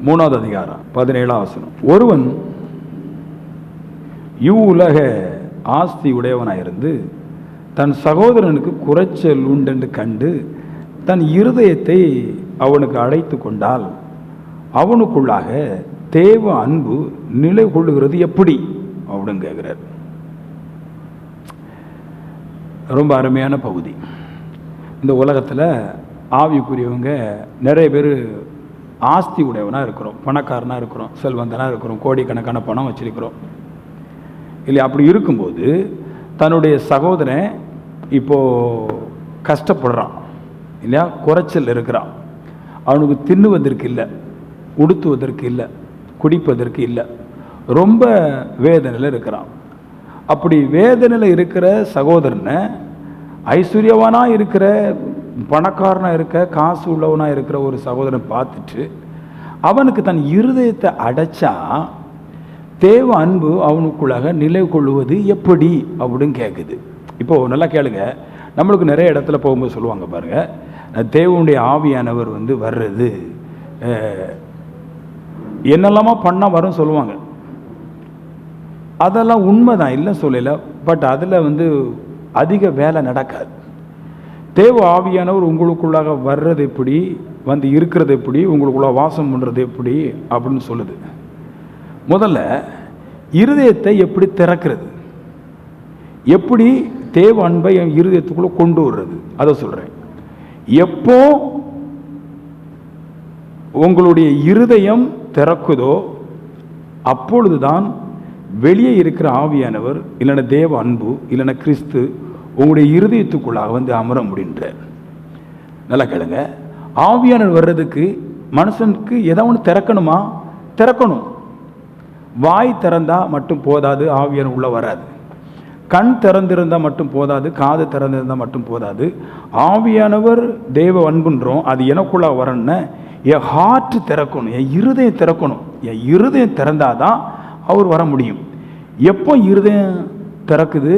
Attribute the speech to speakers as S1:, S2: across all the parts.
S1: 3வது அதிகாரம் 17ஆம் வசனம். ஒருவன் இவ்வுலக ஆஸ்தி உடையவனாயிருந்து தன் சகோதரனுக்கு குறைச்சல் உண்டென்று கண்டு தன் இருதயத்தை அவனுக்கு அழைத்து கொண்டால் அவனுக்குள்ளாக தேவ அன்பு நிலை கொள்ளுகிறது எப்படி அப்படின்னு கேட்கிறார். ரொம்ப அருமையான பகுதி. இந்த உலகத்தில் ஆவிக்குரியவங்க நிறைய பேர் ஆஸ்தி உடையவனாக இருக்கிறோம், பணக்காரனாக இருக்கிறோம், செல்வந்தனாக இருக்கிறோம், கோடிக்கணக்கான பணம் வச்சிருக்கிறோம் இல்லையா? அப்படி இருக்கும்போது தன்னுடைய சகோதரன் இப்போது கஷ்டப்படுறான் இல்லையா, குறைச்சல் இருக்கிறான், அவனுக்கு தின்னுவதற்கு இல்லை, உடுத்துவதற்கு இல்லை, குடிப்பதற்கு இல்லை, ரொம்ப வேதனையில் இருக்கிறான். அப்படி வேதனையில் இருக்கிற சகோதரனை ஐஸ்வர்யவானாக இருக்கிற பணக்காரனாக இருக்க காசு உள்ளவனாக இருக்கிற ஒரு சகோதரன் பார்த்துட்டு அவனுக்கு தன் இருதயத்தை அடைச்சா தேவ அன்பு அவனுக்குள்ளாக நிலை கொள்வது எப்படி அப்படின்னு கேட்குது. இப்போது நல்லா கேளுங்க, நம்மளுக்கு நிறைய இடத்துல போகும்போது சொல்லுவாங்க பாருங்கள், தேவனுடைய ஆவியானவர் வர்றது என்னெல்லாமா பண்ணால் வரும் சொல்லுவாங்க. அதெல்லாம் உண்மைதான், இல்லை சொல்லலை. பட் அதில் அதிக வேலை நடக்காது. தேவ ஆவியானவர் உங்களுக்குள்ளாக வர்றது எப்படி, இருக்கிறது எப்படி, உங்களுக்குள்ள வாசம் பண்ணுறது எப்படி அப்படின்னு சொல்லுது. முதல்ல இருதயத்தை எப்படி திறக்கிறது, எப்படி தேவ அன்பை என் இருதயத்துக்குள்ளே கொண்டு வர்றது, அதை சொல்கிறேன். எப்போ உங்களுடைய இருதயம் திறக்குதோ அப்பொழுதுதான் வெளியே இருக்கிற ஆவியானவர் இல்லைன்னா தேவ அன்பு இல்லைன்னா கிறிஸ்து உங்களுடைய இருதயத்துக்குள்ளாக அமர முடின்றார். நல்லா கேளுங்க, ஆவியானவர் வர்றதுக்கு மனுஷனுக்கு ஏதாவது திறக்கணுமா? திறக்கணும். வாய் திறந்தா மட்டும் போதாது, ஆவியானவர் உள்ள வராது. கண் திறந்திருந்தால் மட்டும் போதாது, காது திறந்திருந்தால் மட்டும் போதாது. ஆவியானவர் தேவ அன்புன்றோம், அது எனக்குள்ள வரணும்னா என் ஹார்ட் திறக்கணும், என் இருதயம் திறக்கணும். என் இருதயம் திறந்தாதான் அவர் வர முடியும். எப்போ இருதயம் திறக்குது?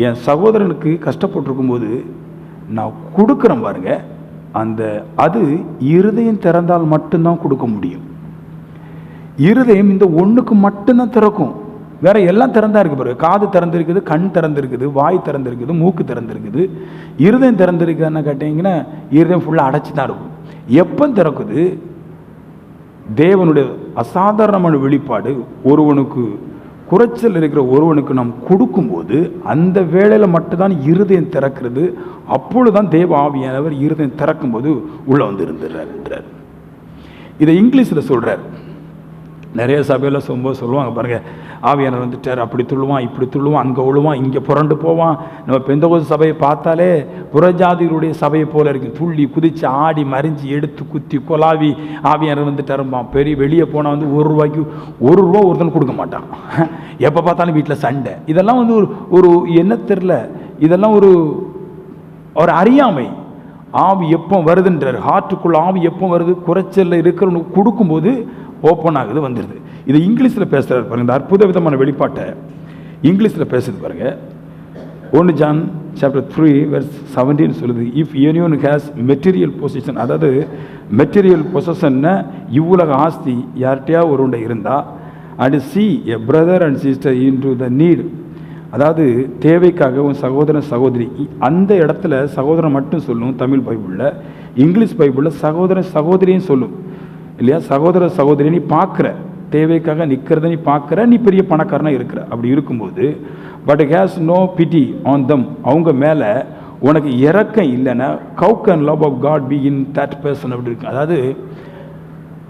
S1: என் சகோதரனுக்கு கஷ்டப்பட்டுருக்கும் போது நான் கொடுக்குறேன் பாருங்க, அது இருதயம் திறந்தால் மட்டும்தான் கொடுக்க முடியும். இருதயம் இந்த ஒன்றுக்கு மட்டும்தான் திறக்கும், வேற எல்லாம் திறந்தா இருக்கு பாருங்க. காது திறந்திருக்குது, கண் திறந்திருக்குது, வாய் திறந்திருக்குது, மூக்கு திறந்திருக்குது. இருதயம் திறந்திருக்குன்னு கேட்டீங்கன்னா இருதயம் ஃபுல்லாக அடைச்சி தான் இருக்கும். எப்போ திறக்குது? தேவனுடைய அசாதாரணமான வெளிப்பாடு ஒருவனுக்கு குறைச்சல் இருக்கிற ஒருவனுக்கு நாம் கொடுக்கும்போது அந்த வேளையில் மட்டும்தான் இருதயம் திறக்கிறது. அப்பொழுதுதான் தேவ ஆவியானவர் இருதயம் திறக்கும் போது உள்ள இருந்துடுறார். இதை இங்கிலீஷில் சொல்றார். நிறைய சபையில் சொல்லுவாங்க பாருங்க, ஆவியானவர் வந்துட்டார், அப்படி துள்ளுவான், இப்படி துள்ளுவான், அங்கே விழுவான், இங்கே புரண்டு போவான். நம்ம பெந்தகோஸ்து சபையை பார்த்தாலே புறஜாதிகளுடைய சபையை போல இருக்கு. துள்ளி குதிச்சு ஆடி மறிஞ்சு எடுத்து குத்தி கொலாவி ஆவியானவர் வந்துட்டாருப்பான். பெரிய வெளியே போனால் ₹1 ஒருத்தன் கொடுக்க மாட்டான். எப்போ பார்த்தாலும் வீட்டில் சண்டை. இதெல்லாம் ஒரு என்ன தெரியல, இதெல்லாம் ஒரு அறியாமை. ஆவி எப்போ வருதுன்றார், ஹார்ட்டுக்குள்ள ஆவி எப்போ வருது? குறைச்சல் இருக்கிறவனுக்கு கொடுக்கும்போது ஓப்பன் ஆகுது, வந்துடுது. இது இங்கிலீஷில் பேசுகிறார் பாருங்க, இந்த அற்புத விதமான வெளிப்பாட்டை இங்கிலீஷில் பேசுறது பாருங்க. 1 John chapter 3:17 சொல்லுது, if anyone has material possession, அதாவது மெட்டீரியல் பொசஷன்னா இவ்வுலக ஆஸ்தி யார்கிட்டயா ஒருவண்ட இருந்தா, and see a brother and sister into the need, அதாவது தேவைக்காக உன் சகோதரன் சகோதரி, அந்த இடத்துல சகோதரன் மட்டும் சொல்லும் தமிழ் பைபிளில். இங்கிலீஷ் பைபிளில் சகோதரன் சகோதரியும் சொல்லும் இல்லையா? சகோதர சகோதரி நீ பார்க்குற, தேவைக்காக நிற்கிறத நீ பார்க்குற, நீ பெரிய பணக்காரனாக இருக்கிற. அப்படி இருக்கும்போது but has no pity on them, அவங்க மேலே உனக்கு இறக்கம் இல்லைன்னா how can love of God be in that person அப்படி இருக்கு. அதாவது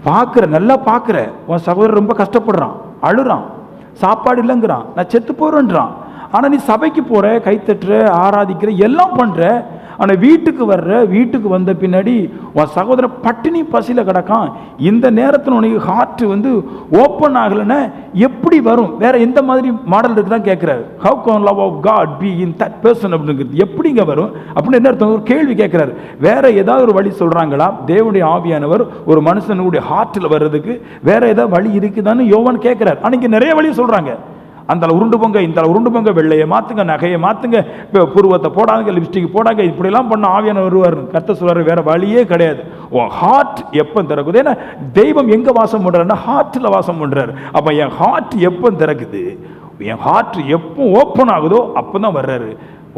S1: பார்க்குற, நல்லா பார்க்குற, உன் சகோதரர் ரொம்ப கஷ்டப்படுறான், அழுறான், சாப்பாடு இல்லைங்கிறான், நான் செத்து போகிறேன்றான். ஆனால் நீ சபைக்கு போகிற, கைத்தட்டுற, ஆராதிக்கிற, எல்லாம் பண்ணுற. ஆனால் வீட்டுக்கு வந்த பின்னாடி உன் சகோதரன் பட்டினி பசியில் கிடக்கான். இந்த நேரத்தில் உனக்கு ஹார்ட் ஓப்பன் ஆகலைன்னா எப்படி வரும்? வேற எந்த மாதிரி மாடல் இருக்குதான் கேட்குறாரு. How can love of God be in that person அப்படிங்கிறது எப்படிங்க வரும் அப்படின்னு என்ன அர்த்தம்? ஒரு கேள்வி கேட்குறாரு. வேற ஏதாவது ஒரு வழி சொல்கிறாங்களா? தேவனுடைய ஆவியானவர் ஒரு மனுஷனுடைய ஹார்ட்டில் வர்றதுக்கு வேற ஏதாவது வழி இருக்குதான்னு யோவான் கேட்குறாரு. அன்னைக்கு நிறைய வழி சொல்கிறாங்க. அந்த உருண்டு போங்க, இந்த உருண்டு போங்க, வெள்ளையை மாற்றுங்க, நகையை மாற்றுங்க, புருவத்தை போடாங்க, லிப்ஸ்டிக் போடாங்க, இப்படிலாம் பண்ண ஆவியானவர் வருவார். கர்த்தர் சொல்றாரு, வேற வழியே கிடையாது. உன் ஹார்ட் எப்போ திறக்குது? ஏன்னா தெய்வம் எங்க வாசம் பண்றாருன்னா ஹார்ட்ல வாசம் பண்றாரு. அப்ப என் ஹார்ட் எப்போ திறக்குது, என் ஹார்ட் எப்போ ஓப்பன் ஆகுதோ அப்பதான் வர்றாரு.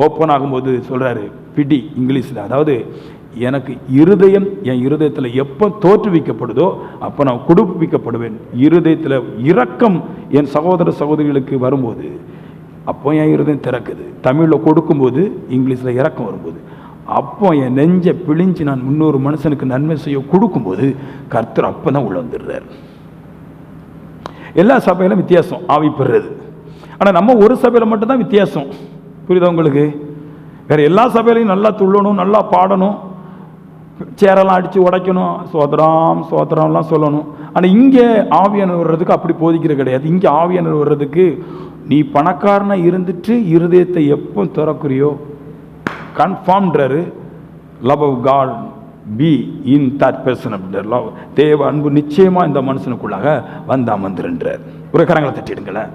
S1: ஓப்பன் ஆகும்போது சொல்றாரு பிடி, இங்கிலீஷ்ல, அதாவது எனக்கு இருதயம், என் இருதயத்தில் எப்போ தோற்றுவிக்கப்படுதோ அப்போ நான் கொடுப்பிக்கப்படுவேன். இருதயத்தில் இரக்கம் என் சகோதர சகோதரிகளுக்கு வரும்போது அப்போ என் இருதயம் திறக்குது. தமிழில் கொடுக்கும்போது, இங்கிலீஷில் இரக்கம் வரும்போது, அப்போ என் நெஞ்சை பிழிஞ்சு நான் இன்னொரு மனுஷனுக்கு நன்மை செய்ய கொடுக்கும்போது கர்த்தர் அப்போ தான் உள்ள வந்துடுறார். எல்லா சபையிலும் வித்தியாசம் ஆவி பெறுறது. ஆனால் நம்ம ஒரு சபையில் மட்டும்தான் வித்தியாசம். புரியுதா உங்களுக்கு? வேற எல்லா சபையிலையும் நல்லா துள்ளணும், நல்லா பாடணும், சேரெல்லாம் அடித்து உடைக்கணும், சோதரம் சோதரம்லாம் சொல்லணும். ஆனால் இங்கே ஆவியானவர் வர்றதுக்கு அப்படி போதிக்கிறது கிடையாது. இங்கே ஆவியானவர் வர்றதுக்கு நீ பணக்காரனாக இருந்துட்டு இருதயத்தை எப்போ திறக்குறியோ கன்ஃபார்ம்ன்றாரு. Love of God be in that person அப்படின்றார். லவ், தேவ அன்பு நிச்சயமாக இந்த மனுஷனுக்குள்ளாக வந்து அமர்ந்துருன்றார். ஒரு கரங்களை தட்டிடுங்களேன்.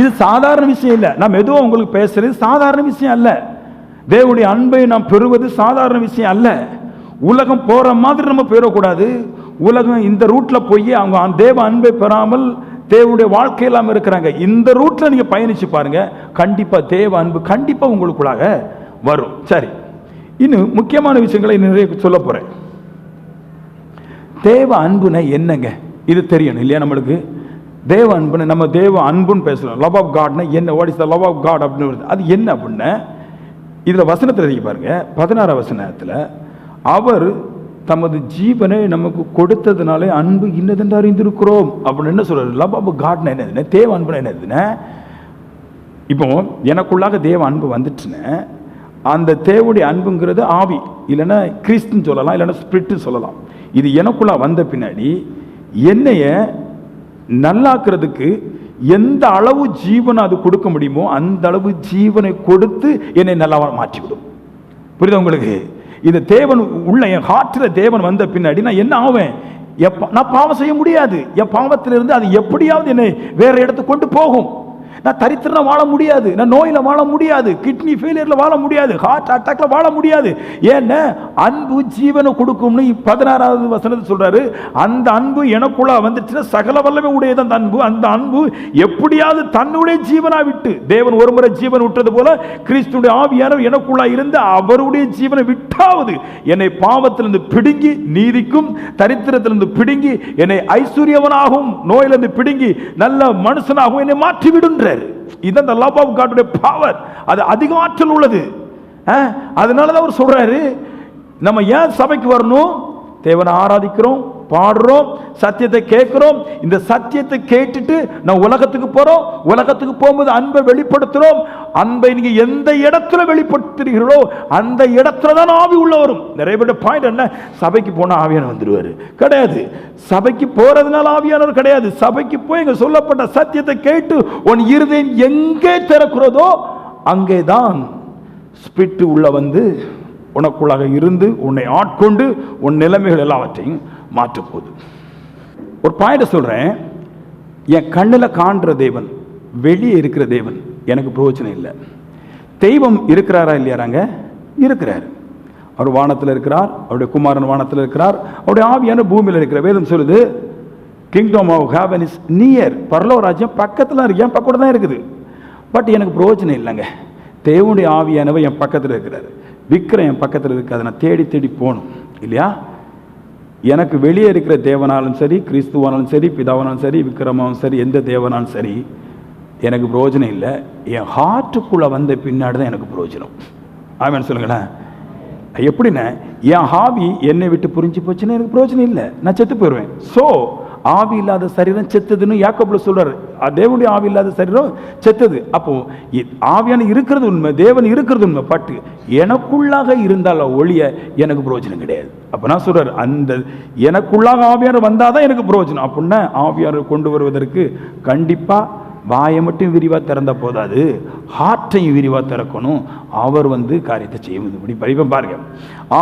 S1: இது சாதாரண விஷயம் இல்லை. நான் எதுவும் உங்களுக்கு பேசுறது சாதாரண விஷயம் அல்ல. தேவனுடைய அன்பை நாம் பெறுவது சாதாரண விஷயம் அல்ல. உலகம் போற மாதிரி நம்ம பெறக்கூடாது. உலகம் இந்த ரூட்ல போய் அவங்க தேவ அன்பை பெறாமல் தேவனுடைய வாழ்க்கையெல்லாம் இருக்கிறாங்க. இந்த ரூட்ல நீங்க பயணிச்சு பாருங்க, கண்டிப்பா தேவ அன்பு கண்டிப்பா உங்களுக்குள்ளாக வரும். சரி, இன்னும் முக்கியமான விஷயங்களை நிறைய சொல்ல போறேன். தேவ அன்புனா என்னங்க, இது தெரியணும் இல்லையா நம்மளுக்கு? தேவ அன்புன்னு நம்ம தேவ அன்புன்னு பேசுறோம். லவ் ஆஃப் காட்னா என்ன? What is the love of God அப்படின்னு அது என்ன அப்படின்னா, இதுல வசனத்தில் எழுதி பாருங்க, 16 வசனத்துல, அவர் தமது ஜீவனை நமக்கு கொடுத்ததுனாலே அன்பு இன்னதென்று அறிந்திருக்கிறோம் அப்படின்னு என்ன சொல்றாரு? லவ் ஆஃப் காட்னா என்னதுன்னா, தேவ அன்புனா என்னதுன்னா, இப்போ எனக்குள்ளாக தேவ அன்பு வந்துச்சுன்னா அந்த தேவனுடைய அன்புங்கிறது ஆவி, இல்லைன்னா கிறிஸ்துன்னு சொல்லலாம், இல்லைன்னா ஸ்பிரிட்னு சொல்லலாம். இது எனக்குள்ள வந்த பின்னாடி என்னைய நல்லாக்குறதுக்கு எந்த அளவு ஜீவனை அது கொடுக்க முடியுமோ அந்த அளவு ஜீவனை கொடுத்து என்னை நல்லா மாற்றிவிடும். புரியுதா உங்களுக்கு? இந்த தேவன் உள்ள என் ஹார்ட்டில் தேவன் வந்த பின்னாடி நான் என்ன ஆவேன்? நான் பாவம் செய்ய முடியாது. என் பாவத்திலிருந்து அது எப்படியாவது என்னை வேற இடத்துக்கு கொண்டு போகும். நான் தரித்திரனா வாழ முடியாது, நான் நோயில வாழ முடியாது, கிட்னி ஃபெயிலியர்ல வாழ முடியாது, ஹார்ட் அட்டாக்ல வாழ முடியாது. ஏன்னா அன்பு ஜீவனை கொடுக்கும்னு 16வது வசனத்தில் சொல்றாரு. அந்த அன்பு எனக்குள்ள வந்துச்சுன்னா சகல வல்லமை உடையது அந்த அன்பு. அந்த அன்பு எப்படியாவது தன்னுடைய ஜீவனா விட்டு, தேவன் ஒரு முறை ஜீவன் விட்டது போல கிறிஸ்துடைய ஆவியானவர் எனக்குள்ள இருந்து அவருடைய ஜீவனை விட்டாவது என்னை பாவத்திலிருந்து பிடுங்கி நீதிக்கும், தரித்திரத்திலிருந்து பிடுங்கி என்னை ஐஸ்வர்யவனாகவும், நோயிலிருந்து பிடுங்கி நல்ல மனுஷனாகவும் என்னை மாற்றி விடுன்ற. இதான் the love of God உடைய பவர். அது அதிக ஆற்றல் உள்ளது. அதனாலதான் அவர் சொல்றாரு, நம்ம ஏன் சபைக்கு வரணும்? தேவனை ஆராதிக்கிறோம், பாடுறோம், சத்தியத்தை கேட்கிறோம். இந்த சத்தியத்தை கேட்டுட்டு நான் உலகத்துக்கு போறோம். உலகத்துக்கு போகும்போது அன்பை வெளிப்படுத்துறோம். அன்பை நீங்க எந்த இடத்துல வெளிப்படுத்துறீர்களோ அந்த இடத்துல தான் ஆவி உள்ள வரும். நிறைய பேர் பாயிண்ட் என்ன, சபைக்கு போனா ஆவியானவர் வந்துருவாரு கிடையாது. சபைக்கு போறதுனால ஆவியானவர் கிடையாது. சபைக்கு போய் இங்க சொல்லப்பட்ட சத்தியத்தை கேட்டு உன் இருதயம் எங்கே திறக்கிறதோ அங்கேதான் ஸ்பிரிட் உள்ள வந்து உனக்குள்ளாக இருந்து உன்னை ஆட்கொண்டு உன் நிலைமைகள் எல்லாவற்றையும் மாற்ற போகுது. ஒரு பாயிண்ட் சொல்றேன், என் கண்ணில் காண்ற தேவன், வெளியே இருக்கிற தேவன் எனக்கு பிரயோஜனம் இல்லை. தெய்வம் இருக்கிறாரா இல்லையாராங்க? இருக்கிறார். அவர் வானத்தில் இருக்கிறார், அவருடைய குமாரன் வானத்தில் இருக்கிறார், அவருடைய ஆவியான பூமியில் இருக்கிற. வேதம் சொல்லுது, kingdom of heaven is near. பரலோக ராஜ்யம் பக்கத்தில் இருக்கு, என் பக்கம் தான் இருக்குது. பட் எனக்கு பிரயோஜனம் இல்லைங்க. தேவனுடைய ஆவியானவர் என் பக்கத்தில் இருக்கிறார், விக்கிரம் என் பக்கத்தில் இருக்கு. அதை நான் தேடி தேடி போகணும் இல்லையா? எனக்கு வெளியே இருக்கிற தேவனாலும் சரி, கிறிஸ்துவானாலும் சரி, பிதாவானாலும் சரி, விக்கிரமாவும் சரி, எந்த தேவனாலும் சரி எனக்கு பிரயோஜனம் இல்லை. என் ஹார்ட்டுக்குள்ளே வந்த பின்னாடி தான் எனக்கு பிரயோஜனம். ஆமென் சொல்லுங்களேன். எப்படின்னா, என் ஆவி என்னை விட்டு புரிஞ்சு போச்சுன்னா எனக்கு பிரயோஜனம் இல்லை, நான் செத்து போயிடுவேன். ஸோ ஆவி இல்லாத சரீரம் செத்ததுன்னு யாக்கோபுல சொல்றாரு. தேவனுடைய ஆவி இல்லாத சரீரம் செத்தது. அப்போ ஆவியான இருக்கிறது உண்மை, தேவன் இருக்கிறது உண்மை, பட்டு எனக்குள்ளாக இருந்தால ஒழிய எனக்கு பிரயோஜனம் கிடையாது. அப்ப நான் சொல்றாரு, அந்த எனக்குள்ளாக ஆவியானவர் வந்தாதான் எனக்கு பிரயோஜனம். அப்படின்னா ஆவியானவர் கொண்டு வருவதற்கு கண்டிப்பா வாயை மட்டும் விரிவா திறந்த போதாது, ஹார்ட்டையும் விரிவா திறக்கணும். அவர் வந்து காரியத்தை செய்வது. இப்படி படிப்பேன் பாருங்க.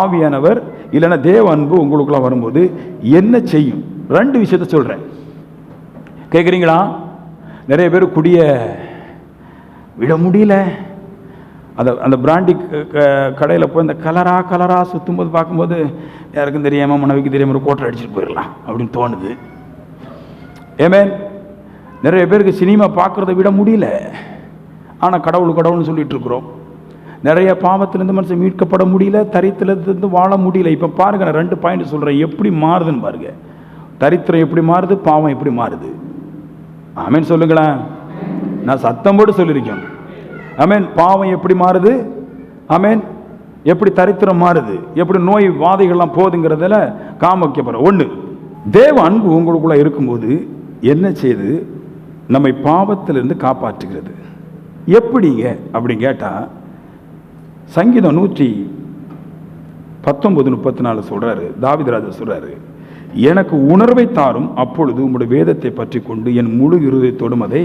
S1: ஆவியானவர் இல்லைன்னா தேவ அன்பு உங்களுக்குள்ள வரும்போது என்ன செய்யும்? 2 விஷயத்தை சொல்றேன், கேட்குறீங்களா? நிறைய பேர் குடிய விட முடியல. அந்த பிராண்டி கடையில் போய் இந்த கலராக சுற்றும்போது பார்க்கும்போது யாருக்கும் தெரியாமல் மனைவிக்கு தெரியாமல் ஒரு கோட்டை அடிச்சுட்டு போயிடலாம் அப்படின்னு தோணுது. ஏமேன். நிறைய பேருக்கு சினிமா பார்க்குறத விட முடியல. ஆனால் கடவுள்னு சொல்லிட்டு இருக்கிறோம். நிறைய பாவத்திலேருந்து மனுஷன் மீட்கப்பட முடியல, தரித்திரத்திலிருந்து வாழ முடியல. இப்போ பாருங்க, நான் 2 பாயிண்ட் சொல்கிறேன், எப்படி மாறுதுன்னு பாருங்க. தரித்திரம் எப்படி மாறுது, பாவம் எப்படி மாறுது. ஆமேன் சொல்லுங்களேன். நான் சத்தம் போட்டு சொல்லியிருக்கேன். ஆமேன். பாவம் எப்படி மாறுது, ஆமேன். எப்படி தரித்திரம் மாறுது, எப்படி நோய் வாதைகள்லாம் போகுதுங்கிறதுல காமிக்கப்படுற ஒன்று. தேவ அன்பு உங்களுக்குள்ள இருக்கும்போது என்ன செய்து நம்மை பாவத்திலிருந்து காப்பாற்றுகிறது. எப்படிங்க அப்படின்னு கேட்டால், சங்கீதம் 119:34 சொல்றாரு, தாவீது சொல்றாரு, எனக்கு உணர்வை தாரும், அப்பொழுது உங்களுடைய வேதத்தை பற்றி கொண்டு என் முழு இருதயத்தோடும் அதை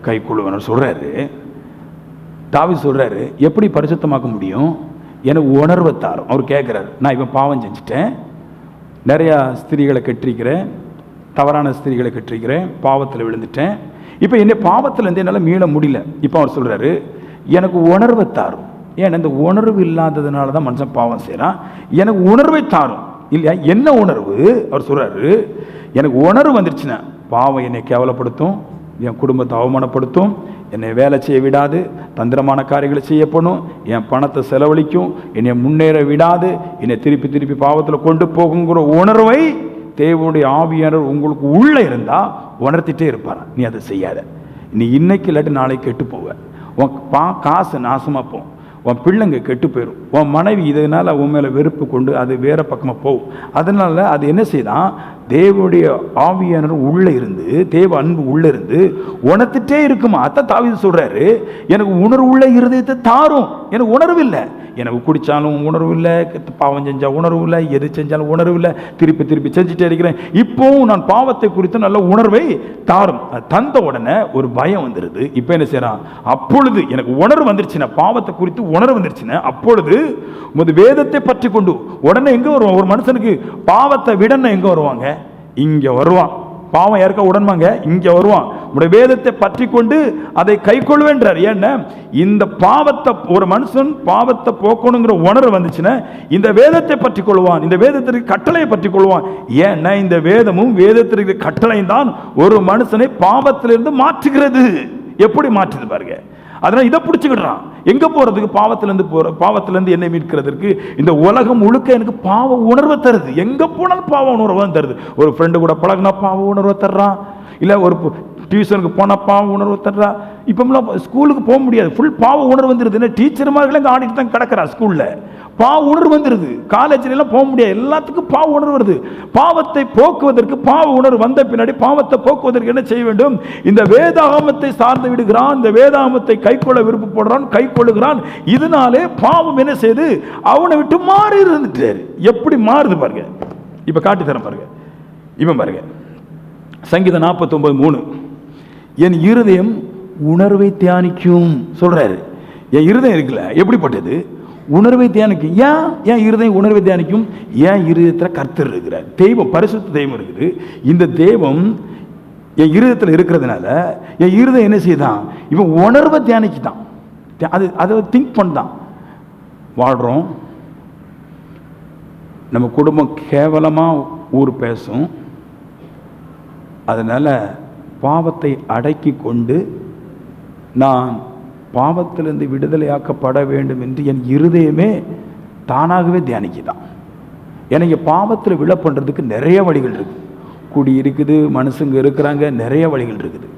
S1: கை கொள்ளுவனர் சொல்றாரு. தாவீது சொல்றாரு, எப்படி பரிசுத்தமாக்க முடியும், எனக்கு உணர்வை தாரும். அவர் கேட்கிறாரு, நான் இப்போ பாவம் செஞ்சுட்டேன், நிறையா ஸ்திரீகளை கெட்டிருக்கிறேன், தவறான ஸ்திரீகளை கெட்டிருக்கிறேன், பாவத்தில் விழுந்துட்டேன், இப்போ என்ன பாவத்திலேருந்து என்னால் மீள முடியல. இப்போ அவர் சொல்றாரு, எனக்கு உணர்வை தாரும். ஏன்னா இந்த உணர்வு இல்லாததுனால தான் மனுஷன் பாவம் செய்கிறான். எனக்கு உணர்வை தாரும். இல்லையா? என்ன உணர்வு? அவர் சொல்றாரு, எனக்கு உணர்வு வந்துருச்சுன்னா பாவம் என்னை கேவலப்படுத்தும், என் குடும்பத்தை அவமானப்படுத்தும், என்னை வேலை செய்ய விடாது, தந்திரமான காரியங்களை செய்யப்படும், என் பணத்தை செலவழிக்கும், என்னை முன்னேற விடாது, என்னை திருப்பி பாவத்தில் கொண்டு போகுங்கிற உணர்வை தேவனுடைய ஆவியானவர் உங்களுக்கு உள்ளே இருந்தால் உணர்த்திட்டே இருப்பார். நீ அதை செய்யாத, நீ இன்னைக்கு இல்லாட்டி நாளைக்கு கெட்டு போவ, உன் காசு நாசமாக போகும், உன் பிள்ளைங்க கெட்டு போயிடும், உன் மனைவி இதனால் உன் மேலே வெறுப்பு கொண்டு அது வேற பக்கமாக போகும். அதனால அது என்ன செய்தான், தேவனுடைய ஆவியானவர் உள்ளே இருந்து, தேவ அன்பு உள்ளே இருந்து உணர்த்திட்டே இருக்குமா. அதான் தாவீது சொல்றாரு, எனக்கு உணர்வு உள்ள இருதயத்தை தாரும். எனக்கு உணர்வு இல்லை, எனக்கு குடித்தாலும் உணர்வு இல்லை, பாவம் செஞ்சால் உணர்வு இல்லை, எது செஞ்சாலும் உணர்வு இல்லை, திருப்பி செஞ்சுட்டே இருக்கிறேன், இப்போவும் நான் பாவத்தை குறித்து நல்ல உணர்வை தாரும். தந்த உடனே ஒரு பயம் வந்துடுது. இப்போ என்ன செய்யறான், அப்பொழுது எனக்கு உணர்வு வந்துருச்சுன்னா, பாவத்தை குறித்து உணர்வு வந்துருச்சுன்னா, அப்பொழுது உமது வேதத்தை பற்றி கொண்டு, உடனே எங்க வருவான் ஒரு மனுஷனுக்கு, பாவத்தை விடன்னு எங்க வருவாங்க, இங்க வருவான். பாவம் யாருக்கா உடன்பாங்க, இங்க வருவான். உடைய வேதத்தை பற்றி கொண்டு அதை கை கொள்வேன்றார். ஏன்னா இந்த பாவத்தை ஒரு மனுஷன் பாவத்தை போக்கணுங்கிற உணர்வு வந்துச்சுன்னா இந்த வேதத்தை பற்றி கொள்வான், இந்த வேதத்திற்கு கட்டளையை பற்றி கொள்வான். ஏன்னா இந்த வேதமும் வேதத்திற்கு கட்டளையும் தான் ஒரு மனுஷனை பாவத்திலிருந்து மாற்றுகிறது. எப்படி மாற்றுது பாருங்க. அதனால இதை பிடிச்சுக்கிடுறான். எங்க போறதுக்கு, பாவத்திலிருந்து என்னை மீட்கிறதுக்கு இந்த உலகம் முழுக்க எனக்கு பாவ உணர்வை தருது. எங்க போனாலும் பாவ உணர்வு தான் தருது. ஒரு ஃப்ரெண்டு கூட பழகினா பாவ உணர்வை தர்றான், இல்லை ஒரு டியூஷனுக்கு போனால் பாவ உணர்வு தர்றா. இப்போலாம் ஸ்கூலுக்கு போக முடியாது, ஃபுல் பாவ உணர்வு வந்துடுது. என்ன டீச்சர்மார்களே இங்கே ஆடிட்டு தான் கிடக்கிறா, ஸ்கூலில் பாவ உணர்வு வந்துடுது. காலேஜ்லாம் போக முடியாது, எல்லாத்துக்கும் பாவ உணர்வு வருது. பாவத்தை போக்குவதற்கு, பாவ உணர்வு வந்த பின்னாடி பாவத்தை போக்குவதற்கு என்ன செய்ய வேண்டும், இந்த வேதாகமத்தை சார்ந்து விடுகிறான், இந்த வேதாகமத்தை கைக்கொள்ள விருப்பப்படுறான், கைக்கொள்ளுகிறான். இதனாலே பாவம் என்ன செய்து அவனை விட்டு மாறி இருந்துட்டாரு. எப்படி மாறுது பாருங்க. இப்ப காட்டி தரேன் பாருங்க. இவன் பாருங்க, சங்கீதம் 49:3, என் இருதயம் உணர்வை தியானிக்கும் சொல்றாரு. என் இருதயம் இருக்குல்ல, எப்படிப்பட்டது, உணர்வை தியானிக்கும். ஏன் இருதயம் உணர்வை தியானிக்கும்? ஏன் இருதயத்தில் கர்த்தர் இருக்கிறார், தெய்வம், பரிசுத்த தெய்வம் இருக்குது. இந்த தெய்வம் என் இருதயத்தில் இருக்கிறதுனால என் இருதயம் என்ன செய்தான், இவன் உணர்வை தியானிக்குதான். அதை திங்க் பண்ணான். வாழ்றோம், நம்ம குடும்பம் கேவலமாக ஊர் பேசும், அதனால் பாவத்தை அடக்கி கொண்டு நான் பாவத்திலிருந்து விடுதலையாக்கப்பட வேண்டும் என்று என் இருதயமே தானாகவே தியானிக்குதான். எனக்கு பாவத்தில் விழ பண்ணுறதுக்கு நிறைய வழிகள் இருக்குது. குடி இருக்குது, மனுஷங்க இருக்கிறாங்க, நிறைய வழிகள் இருக்குது.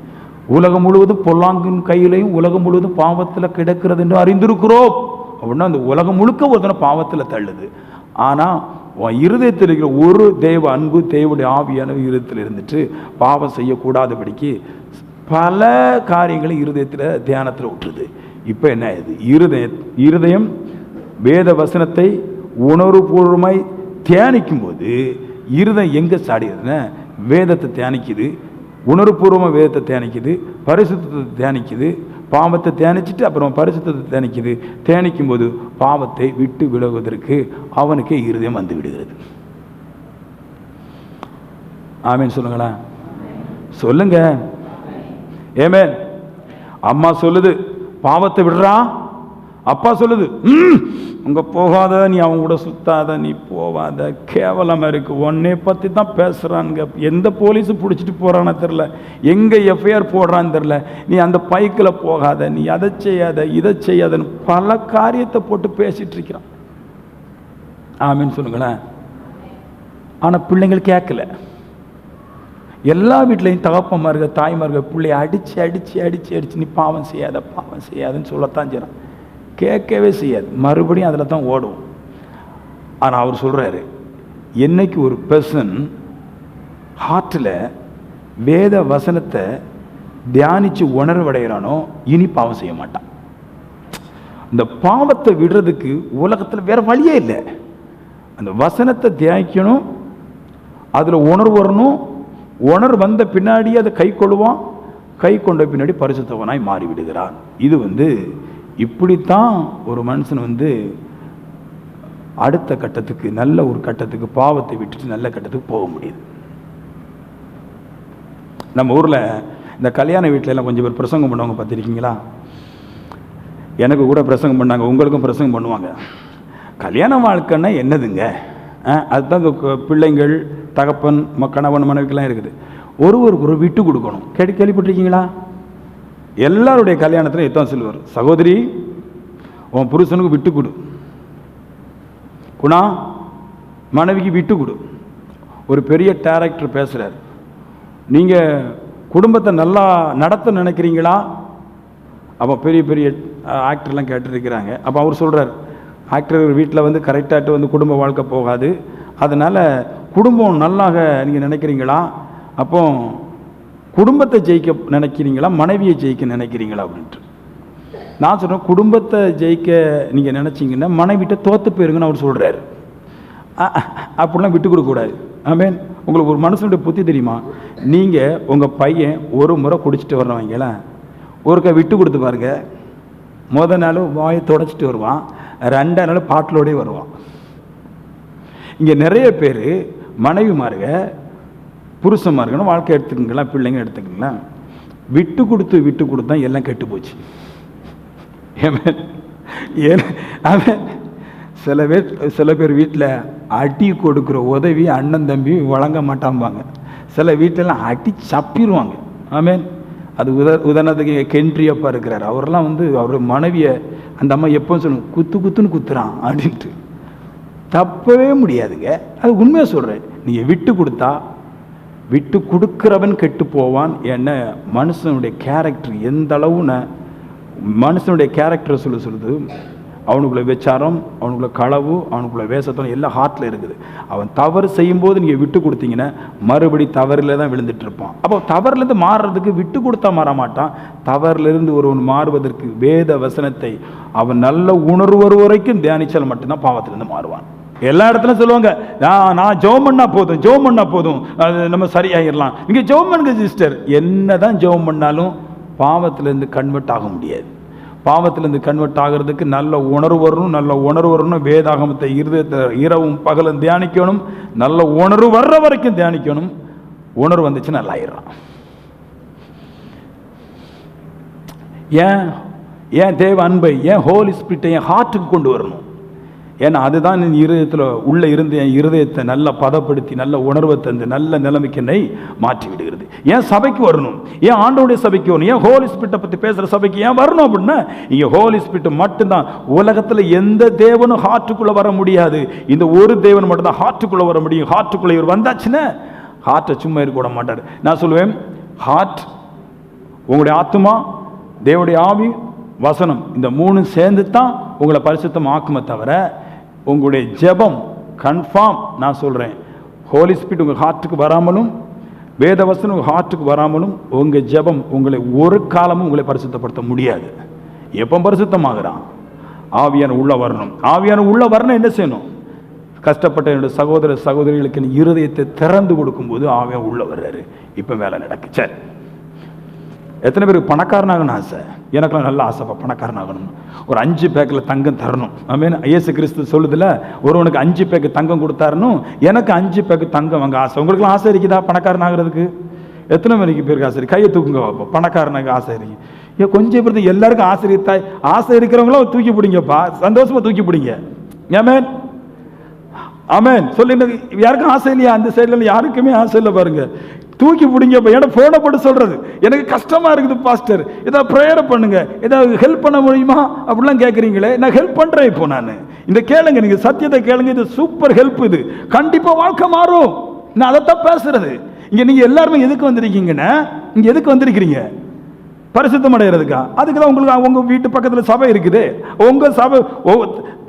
S1: உலகம் முழுவதும் பொல்லாங்கின் கையிலையும் உலகம் முழுவதும் பாவத்தில் கிடக்கிறது என்று அறிந்திருக்கிறோம். அப்படின்னா அந்த உலகம் முழுக்க ஒருத்தனை பாவத்தில் தள்ளுது. ஆனால் இருதயத்தில் இருக்கிற ஒரு தேவ அன்பு, தேவனுடைய ஆவியான இருதயத்தில் இருந்துட்டு பாவம் செய்யக்கூடாதபடிக்கு பல காரியங்களை இருதயத்தில் தியானத்தில் விட்டுருது. இப்போ என்ன ஆகுது, இருதயம் வேத வசனத்தை உணர்வுபூர்வமாய் தியானிக்கும் போது இருதயம் எங்கே சாடிடுதுன்னா வேதத்தை தியானிக்குது, உணர்வுபூர்வமாக வேதத்தை தியானிக்குது, பரிசுத்தத்தை தியானிக்குது, பாவத்தை தியானிச்சுட்டு அப்புறம் பரிசுத்தத்தை தியானிக்குது. தியானிக்கும் போது பாவத்தை விட்டு விலகுவதற்கு அவனுக்கே இருதயம் வந்து விடுகிறது. ஆமீன் சொல்லுங்களா, சொல்லுங்க. ஆமென். அம்மா சொல்லுது பாவத்தை விடுறா, அப்பா சொல்லுது உங்க போகாத, நீ அவங்க கூட சுத்தாத, நீ போவாத, கேவலமா இருக்கு, உன்னை பத்தி தான் பேசுறாங்க, எந்த போலீஸ் பிடிச்சிட்டு போறான்னு தெரியல, எங்க எஃப்ஐஆர் போடுறான்னு தெரியல, நீ அந்த பைக்கில் போகாத, நீ அதை செய்யாத இதை செய்யாதன்னு பல காரியத்தை போட்டு பேசிட்டு இருக்கிறான். ஆமீன் சொல்லுங்களேன். ஆனா பிள்ளைங்கள் கேட்கல. எல்லா வீட்லையும் தகப்பமார்கள் தாய்மார்கள் பிள்ளைய அடிச்சு அடிச்சு அடிச்சு அடிச்சு நீ பாவம் செய்யாத பாவம் செய்யாதுன்னு சொல்லத்தான் செய்யறான். கேட்கவே செய்யாது, மறுபடியும் அதில் தான் ஓடும். ஆனால் அவர் சொல்றாரு, என்னைக்கு ஒரு பர்சன் ஹார்ட்டில் வேத வசனத்தை தியானிச்சு உணர்வடைகிறானோ இனி பாவம் செய்ய மாட்டான். இந்த பாவத்தை விடுறதுக்கு உலகத்தில் வேற வழியே இல்லை. அந்த வசனத்தை தியானிக்கணும், அதில் உணர்வு வரணும், உணர்வு வந்த பின்னாடி அதை கை கொள்ளுவான், கை கொண்ட பின்னாடி பரிசுத்தவனாய் மாறிவிடுகிறான். இது இப்படித்தான் ஒரு மனுஷன் அடுத்த கட்டத்துக்கு, நல்ல ஒரு கட்டத்துக்கு, பாவத்தை விட்டுட்டு நல்ல கட்டத்துக்கு போக முடியுது. நம்ம ஊரில் இந்த கல்யாண வீட்டில எல்லாம் கொஞ்சம் பேர் பிரசங்கம் பண்ணுவாங்க, பார்த்துருக்கீங்களா? எனக்கு கூட பிரசங்கம் பண்ணாங்க, உங்களுக்கும் பிரசங்கம் பண்ணுவாங்க. கல்யாண வாழ்க்கைன்னா என்னதுங்க, அதுதான் பிள்ளைங்கள் தகப்பன் கணவன் மனைவிக்கெல்லாம் இருக்குது. ஒருவருக்கு ஒரு விட்டு கொடுக்கணும். கேள்விப்பட்டிருக்கீங்களா? எல்லாருடைய கல்யாணத்தில் எத்தான் சொல்லுவார், சகோதரி உன் புருஷனுக்கு விட்டு கொடு, குணா மனைவிக்கு விட்டு கொடு. ஒரு பெரிய டைரக்டர் பேசுறார், நீங்க குடும்பத்தை நல்லா நடத்த நினைக்கிறீங்களா? அப்போ பெரிய பெரிய ஆக்டர்லாம் கேட்டுருக்கிறாங்க. அப்போ அவர் சொல்றார், ஆக்டர் வீட்டில் கரெக்டாகிட்டு குடும்ப வாழ்க்கை போகாது, அதனால் குடும்பம் நல்லாக நீங்கள் நினைக்கிறீங்களா? அப்போ குடும்பத்தை ஜெயிக்க நினைக்கிறீங்களா, மனைவியை ஜெயிக்க நினைக்கிறீங்களா அப்படின்ட்டு. நான் சொல்கிறேன், குடும்பத்தை ஜெயிக்க நீங்கள் நினச்சிங்கன்னா மனைவிட்ட தோற்று போயிருங்கன்னு அவர் சொல்கிறார். அப்படிலாம் விட்டு கொடுக்கக்கூடாது. ஆமேன். உங்களுக்கு ஒரு மனுஷனுடைய புத்தி தெரியுமா? நீங்கள் உங்கள் பையன் ஒரு முறை குடிச்சிட்டு வர்றவங்கள ஒருக்கா விட்டு கொடுத்து பாருங்க, முதல் நாள் வாயை தொடச்சிட்டு வருவான், ரெண்டாம் நாள் பாட்டிலோடே வருவான். இங்கே நிறைய பேர் மனைவிமாருங்க புருஷமாருங்கன்னு வாழ்க்கை எடுத்துக்கங்களா, பிள்ளைங்க எடுத்துக்கங்களா, விட்டு கொடுத்து தான் எல்லாம் கெட்டு போச்சு. சில பேர் வீட்டில் அடி கொடுக்குற உதவி அண்ணன் தம்பி வழங்க மாட்டாம்பாங்க. சில வீட்டிலலாம் அடி சப்பிடுவாங்க. ஆமேன். அது உதாரணத்துக்கு கென்ட்ரியப்பா இருக்கிறார், அவரெல்லாம் அவர் மனைவியை அந்த அம்மா எப்போ சொல்லணும், குத்துன்னு குத்துறான் அப்படின்ட்டு. தப்பவே முடியாதுங்க, அது உண்மையாக சொல்கிறேன். நீங்கள் விட்டு கொடுத்தா விட்டு கொடுக்கிறவன் கெட்டு போவான். என்ன மனுஷனுடைய கேரக்டர் எந்த அளவுன்னு மனுஷனுடைய கேரக்டரை சொல்லுது. அவனுக்குள்ள விசாரம், அவனுக்குள்ள களவு, அவனுக்குள்ள வேசத்தனம் எல்லாம் ஹார்ட்டில் இருக்குது. அவன் தவறு செய்யும்போது நீங்கள் விட்டு கொடுத்தீங்கன்னா மறுபடி தவறில் தான் விழுந்துட்டு இருப்பான். அப்போ தவறுலேருந்து மாறுறதுக்கு விட்டு கொடுத்தா மாற மாட்டான். தவறிலிருந்து ஒருவன் மாறுவதற்கு வேத வசனத்தை அவன் நல்ல உணர்வு வரைக்கும் தியானிச்சால் மட்டும்தான் பாவத்திலிருந்து மாறுவான். எல்லா இடத்துலையும் சொல்லுவாங்க, நான் ஜெபம் பண்ணா போதும் அது நம்ம சரியாகிடலாம். இங்கே ஜெபம் பண்ணுங்க சிஸ்டர். என்னதான் ஜெபம் பண்ணாலும் பாவத்திலேருந்து கன்வெர்ட் ஆக முடியாது. பாவத்திலேருந்து கன்வெர்ட் ஆகிறதுக்கு நல்ல உணர்வு வரணும். வேதாகமத்தை இருதயத்தை இரவும் பகலும் தியானிக்கணும். நல்ல உணர்வு வர்ற வரைக்கும் தியானிக்கணும். உணர்வு வந்துச்சு நல்லா ஆயிடுறான். ஏன் தேவ அன்பை, ஏன் ஹோலி ஸ்பிரிட்டை என் ஹார்ட்டுக்கு கொண்டு வரணும். ஏன்னா அதுதான் என் இருதயத்தில் உள்ள இருந்து என் இருதயத்தை நல்லா பதப்படுத்தி நல்ல உணர்வை தந்து நல்ல நிலைமைக்கு என்னை மாற்றி விடுகிறது. ஏன் சபைக்கு வரணும், ஏன் ஆண்டவருடைய சபைக்கு வரணும், ஏன் ஹோலி ஸ்பிரிட்டை பற்றி பேசுகிற சபைக்கு ஏன் வரணும் அப்படின்னா, இங்கே ஹோலி ஸ்பிரிட் மட்டும்தான். உலகத்தில் எந்த தேவனும் ஹார்ட்டுக்குள்ளே வர முடியாது. இந்த ஒரு தேவன் மட்டும்தான் ஹார்ட்டுக்குள்ளே வர முடியும். ஹார்ட்டுக்குள்ளே இவர் வந்தாச்சுன்னா ஹார்ட்டை சும்மா இருக்க விட மாட்டார். நான் சொல்லுவேன், ஹார்ட், உங்களுடைய ஆத்மா, தேவனுடைய ஆவி, வசனம், இந்த மூணு சேர்ந்து தான் உங்களை பரிசுத்தம் ஆக்குமே தவிர உங்களுடைய ஜெபம் கன்ஃபார்ம். நான் சொல்கிறேன், ஹோலி ஸ்பிரிட் உங்கள் ஹார்ட்டுக்கு வராமலும் வேதவசனம் உங்கள் ஹார்ட்டுக்கு வராமலும் உங்கள் ஜெபம் உங்களை ஒரு காலமும் உங்களை பரிசுத்தப்படுத்த முடியாது. எப்போ பரிசுத்தமாகறான்? ஆவியான உள்ள வரணும். ஆவியான உள்ள வரணும். என்ன செய்யணும்? கஷ்டப்பட்ட என்னுடைய சகோதர சகோதரிகளுக்கு இருதயத்தை திறந்து கொடுக்கும்போது ஆவியான உள்ள வர்றாரு. இப்போ வேலை நடக்கு. சரி, எத்தனை பேருக்கு பணக்காரனாகணும் ஆசை? எனக்குலாம் நல்ல ஆசைப்பா பணக்காரனாகணும். ஒரு 5 பேக்கில் தங்கம் தரணும். ஆமென். இயேசு கிறிஸ்து சொல்லுதுல, ஒருவனுக்கு 5 பேக்கு தங்கம் கொடுத்தாருன்னு எனக்கு 5 பேக்கு தங்கம் வாங்க ஆசை. உங்களுக்குலாம் ஆசை இருக்குதா பணக்காரன் ஆகிறதுக்கு? எத்தனை மணிக்கு பேருக்கு ஆசை? கையை தூக்குங்க பார்ப்போம். பணக்காரனுக்கு ஆசை இருக்கு. ஏன் கொஞ்சம் பேருக்கு எல்லாருக்கும் ஆசை தாய் ஆசை இருக்கிறவங்களும் தூக்கி பிடிங்கப்பா, சந்தோஷமா தூக்கி பிடிங்க. ஆமென் ஆமென் சொல்லுங்க. யாருக்கும் ஆசை இல்லையா? அந்த சைடுல யாருக்குமே ஆசை இல்லை பாருங்க. தூக்கி பிடிங்கப்பா. ஏன்னா போனை போட்டு சொல்றது எனக்கு கஷ்டமா இருக்குது பாஸ்டர், ஏதாவது ப்ரேயர் பண்ணுங்க, ஏதாவது ஹெல்ப் பண்ண முடியுமா அப்படிலாம் கேட்குறீங்களே. நான் ஹெல்ப் பண்றேன். இப்போ நான் இந்த கேளுங்க, நீங்க சத்தியத்தை கேளுங்க, இது சூப்பர் ஹெல்ப், இது கண்டிப்பா வாழ்க்கை மாறும். நான் அதைத்தான் பேசுறது. இங்க நீங்க எல்லாருமே எதுக்கு வந்திருக்கீங்கன்னா, இங்க எதுக்கு வந்திருக்கிறீங்க? பரிசுத்தம் அடைகிறதுக்கா? அதுக்கு தான் உங்களுக்கு உங்க வீட்டு பக்கத்துல சபை இருக்குது. உங்க சபை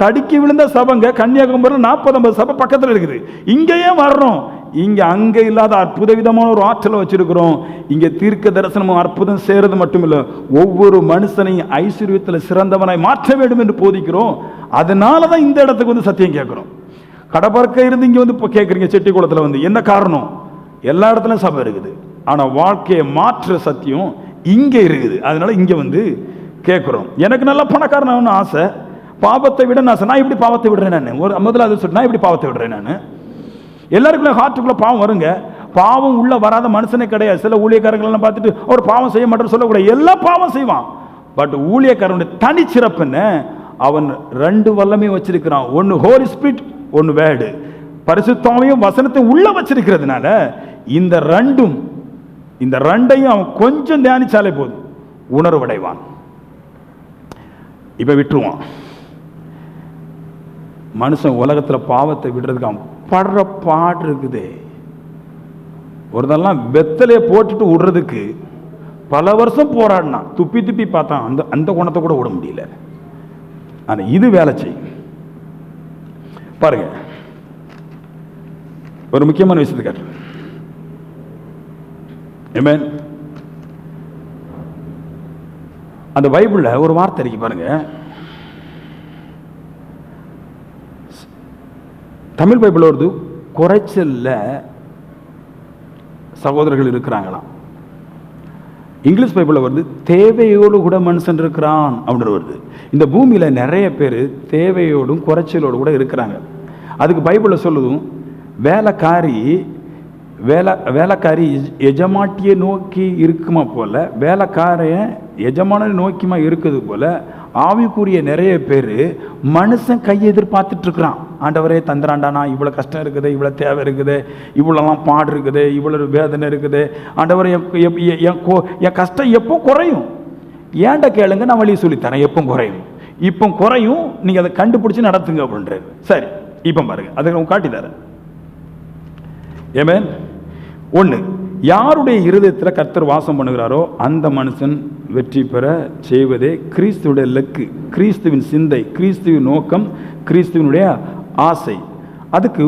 S1: தடுக்கி விழுந்த சபைங்க கன்னியாகுமரியில் 40-50 சபை பக்கத்துல இருக்குது. இங்கேயே வரணும். இங்க அங்க இல்லாத அற்புத விதமான ஒரு ஆற்றலை வச்சிருக்கிறோம். இங்க தீர்க்க தரிசனமும் அற்புதம் செய்யறது மட்டும் இல்ல, ஒவ்வொரு மனுஷனையும் ஐஸ்வர்யத்தில் சிறந்தவனாய் மாற்ற வேண்டும் என்று போதிக்கிறோம். அதனாலதான் இந்த இடத்துக்கு வந்து சத்தியம் கேட்கிறோம். கடப்பறக்க இருந்து இங்க வந்து இப்போ கேட்குறீங்க செட்டிக்குளத்தில் வந்து, என்ன காரணம்? எல்லா இடத்துலையும் சபை இருக்குது, ஆனா வாழ்க்கையை மாற்ற சத்தியம் இங்க இருக்குது. அதனால இங்க வந்து கேட்கிறோம். எனக்கு நல்ல பணக்காரன் ஆசை, பாவத்தை விட ஆசை. நான் இப்படி பாவத்தை விடுறேன். நான் ஒரு முதல்ல அது சொல்லிட்டு நான் இப்படி பாவத்தை விடுறேன். நான் எல்லாருக்குள்ள ஹார்ட்டுக்குள்ள பாவம் வருங்க. பாவம் உள்ள வராத மனுஷனே கிடையாது. சில ஊழியக்காரங்களெல்லாம் பார்த்துட்டு ஒரு பாவம் செய்ய மாட்டேன்னு சொல்லக்கூடாது. எல்லாம் பாவம் செய்வான். பட் ஊழியக்காரனுடைய தனிச்சிறப்பு என்ன? அவன் 2 வல்லமையும் வச்சிருக்கிறான். ஒன்னு ஹோலி ஸ்பிரிட், ஒன்னு வேர்டு. பரிசுத்தாவையும் வசனத்தையும் உள்ள வச்சிருக்கிறதுனால இந்த ரெண்டையும் அவன் கொஞ்சம் தியானிச்சாலே போதும், உணர்வடைவான். இப்ப விட்டுருவான். மனுஷன் உலகத்துல பாவத்தை விடுறதுக்கு அவன் படுற பாடு இருக்குது. ஒருதெல்லாம் வெத்தலையை போட்டுட்டு விடுறதுக்கு பல வருஷம் போராடினான், துப்பி துப்பி பார்த்தான், அந்த குணத்தை கூட விட முடியல. ஆனா இது வேலை செய்யும் பாருங்க. ஒரு முக்கியமான விஷயத்தை காட்டுறேன். ஆமென். அந்த பைபிள்ல ஒரு வார்த்தை இருக்கு பாருங்க. தமிழ் பைபிள் வருது, குறைச்சல்ல சகோதரர்கள் இருக்கிறாங்களாம். இங்கிலீஷ் பைபிள் வருது, தேவையோடு கூட மனுஷன் இருக்கிறான் அப்படின்னு வருது. இந்த பூமியில நிறைய பேர் தேவையோடும் குறைச்சலோடு கூட இருக்கிறாங்க. அதுக்கு பைபிள்ல சொல்லுதும், வேலைக்காரி எஜமாட்டியை நோக்கி இருக்குமா போல, வேலைக்காரன் எஜமான நோக்கிமா இருக்குது போல, ஆவிக்குரிய நிறைய பேர் மனுஷன் கையை எதிர்பார்த்துட்டு இருக்கிறான். ஆண்டவரே தந்துராண்டானா, இவ்வளோ கஷ்டம் இருக்குது, இவ்வளோ தேவை இருக்குது, இவ்வளோலாம் பாடு இருக்குது, இவ்வளோ வேதனை இருக்குது, ஆண்டவரே என் கஷ்டம் எப்போ குறையும்? ஏன்ட கேளுங்க, நான் வழியை சொல்லித்தரேன். எப்போ குறையும்? இப்போ குறையும், நீங்கள் அதை கண்டுபிடிச்சி நடத்துங்க அப்படின்றது. சரி, இப்போ பாருங்க, அதை நான் காட்டி தரேன். ஆமென். 1, யாருடைய இருதயத்தில் கர்த்தர் வாசம் பண்ணுகிறாரோ அந்த மனுஷன் வெற்றி பெற செய்வதே கிறிஸ்துவுடைய லக்கு, கிறிஸ்துவின் சிந்தை, கிறிஸ்துவின் நோக்கம், கிறிஸ்துவனுடைய ஆசை. அதுக்கு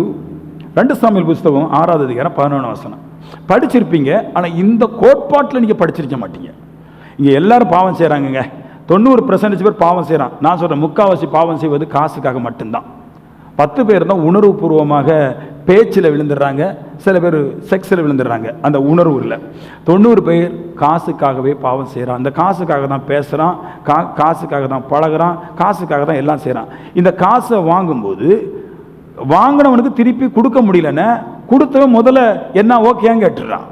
S1: 2 சாமுவேல் புத்தகம் 6வது அதிகாரம் 11 வசனம் படிச்சிருப்பீங்க. ஆனால் இந்த கோட்பாட்டில் நீங்கள் படிச்சிருக்க மாட்டீங்க. இங்கே எல்லாரும் பாவம் செய்கிறாங்க. 90% பேர் பாவம் செய்கிறான். நான் சொல்கிறேன், முக்கால்வாசி பாவம் செய்வது காசுக்காக மட்டும்தான். 10 பேர் தான் உணர்வு பூர்வமாக பேச்சில் விழுந்துடுறாங்க, சில பேர் செக்ஸில் விழுந்துடுறாங்க. அந்த உணர்வு இல்லை. 90 பேர் காசுக்காகவே பாவம் செய்கிறான். அந்த காசுக்காக தான் பேசுகிறான், காசுக்காக தான் பழகிறான், காசுக்காக தான் எல்லாம் செய்கிறான். இந்த காசை வாங்கும்போது வாங்கினவனுக்கு திருப்பி கொடுக்க முடியலன்னு கொடுத்தவன் முதல்ல என்ன ஓகேன்னு கேட்டுறான்.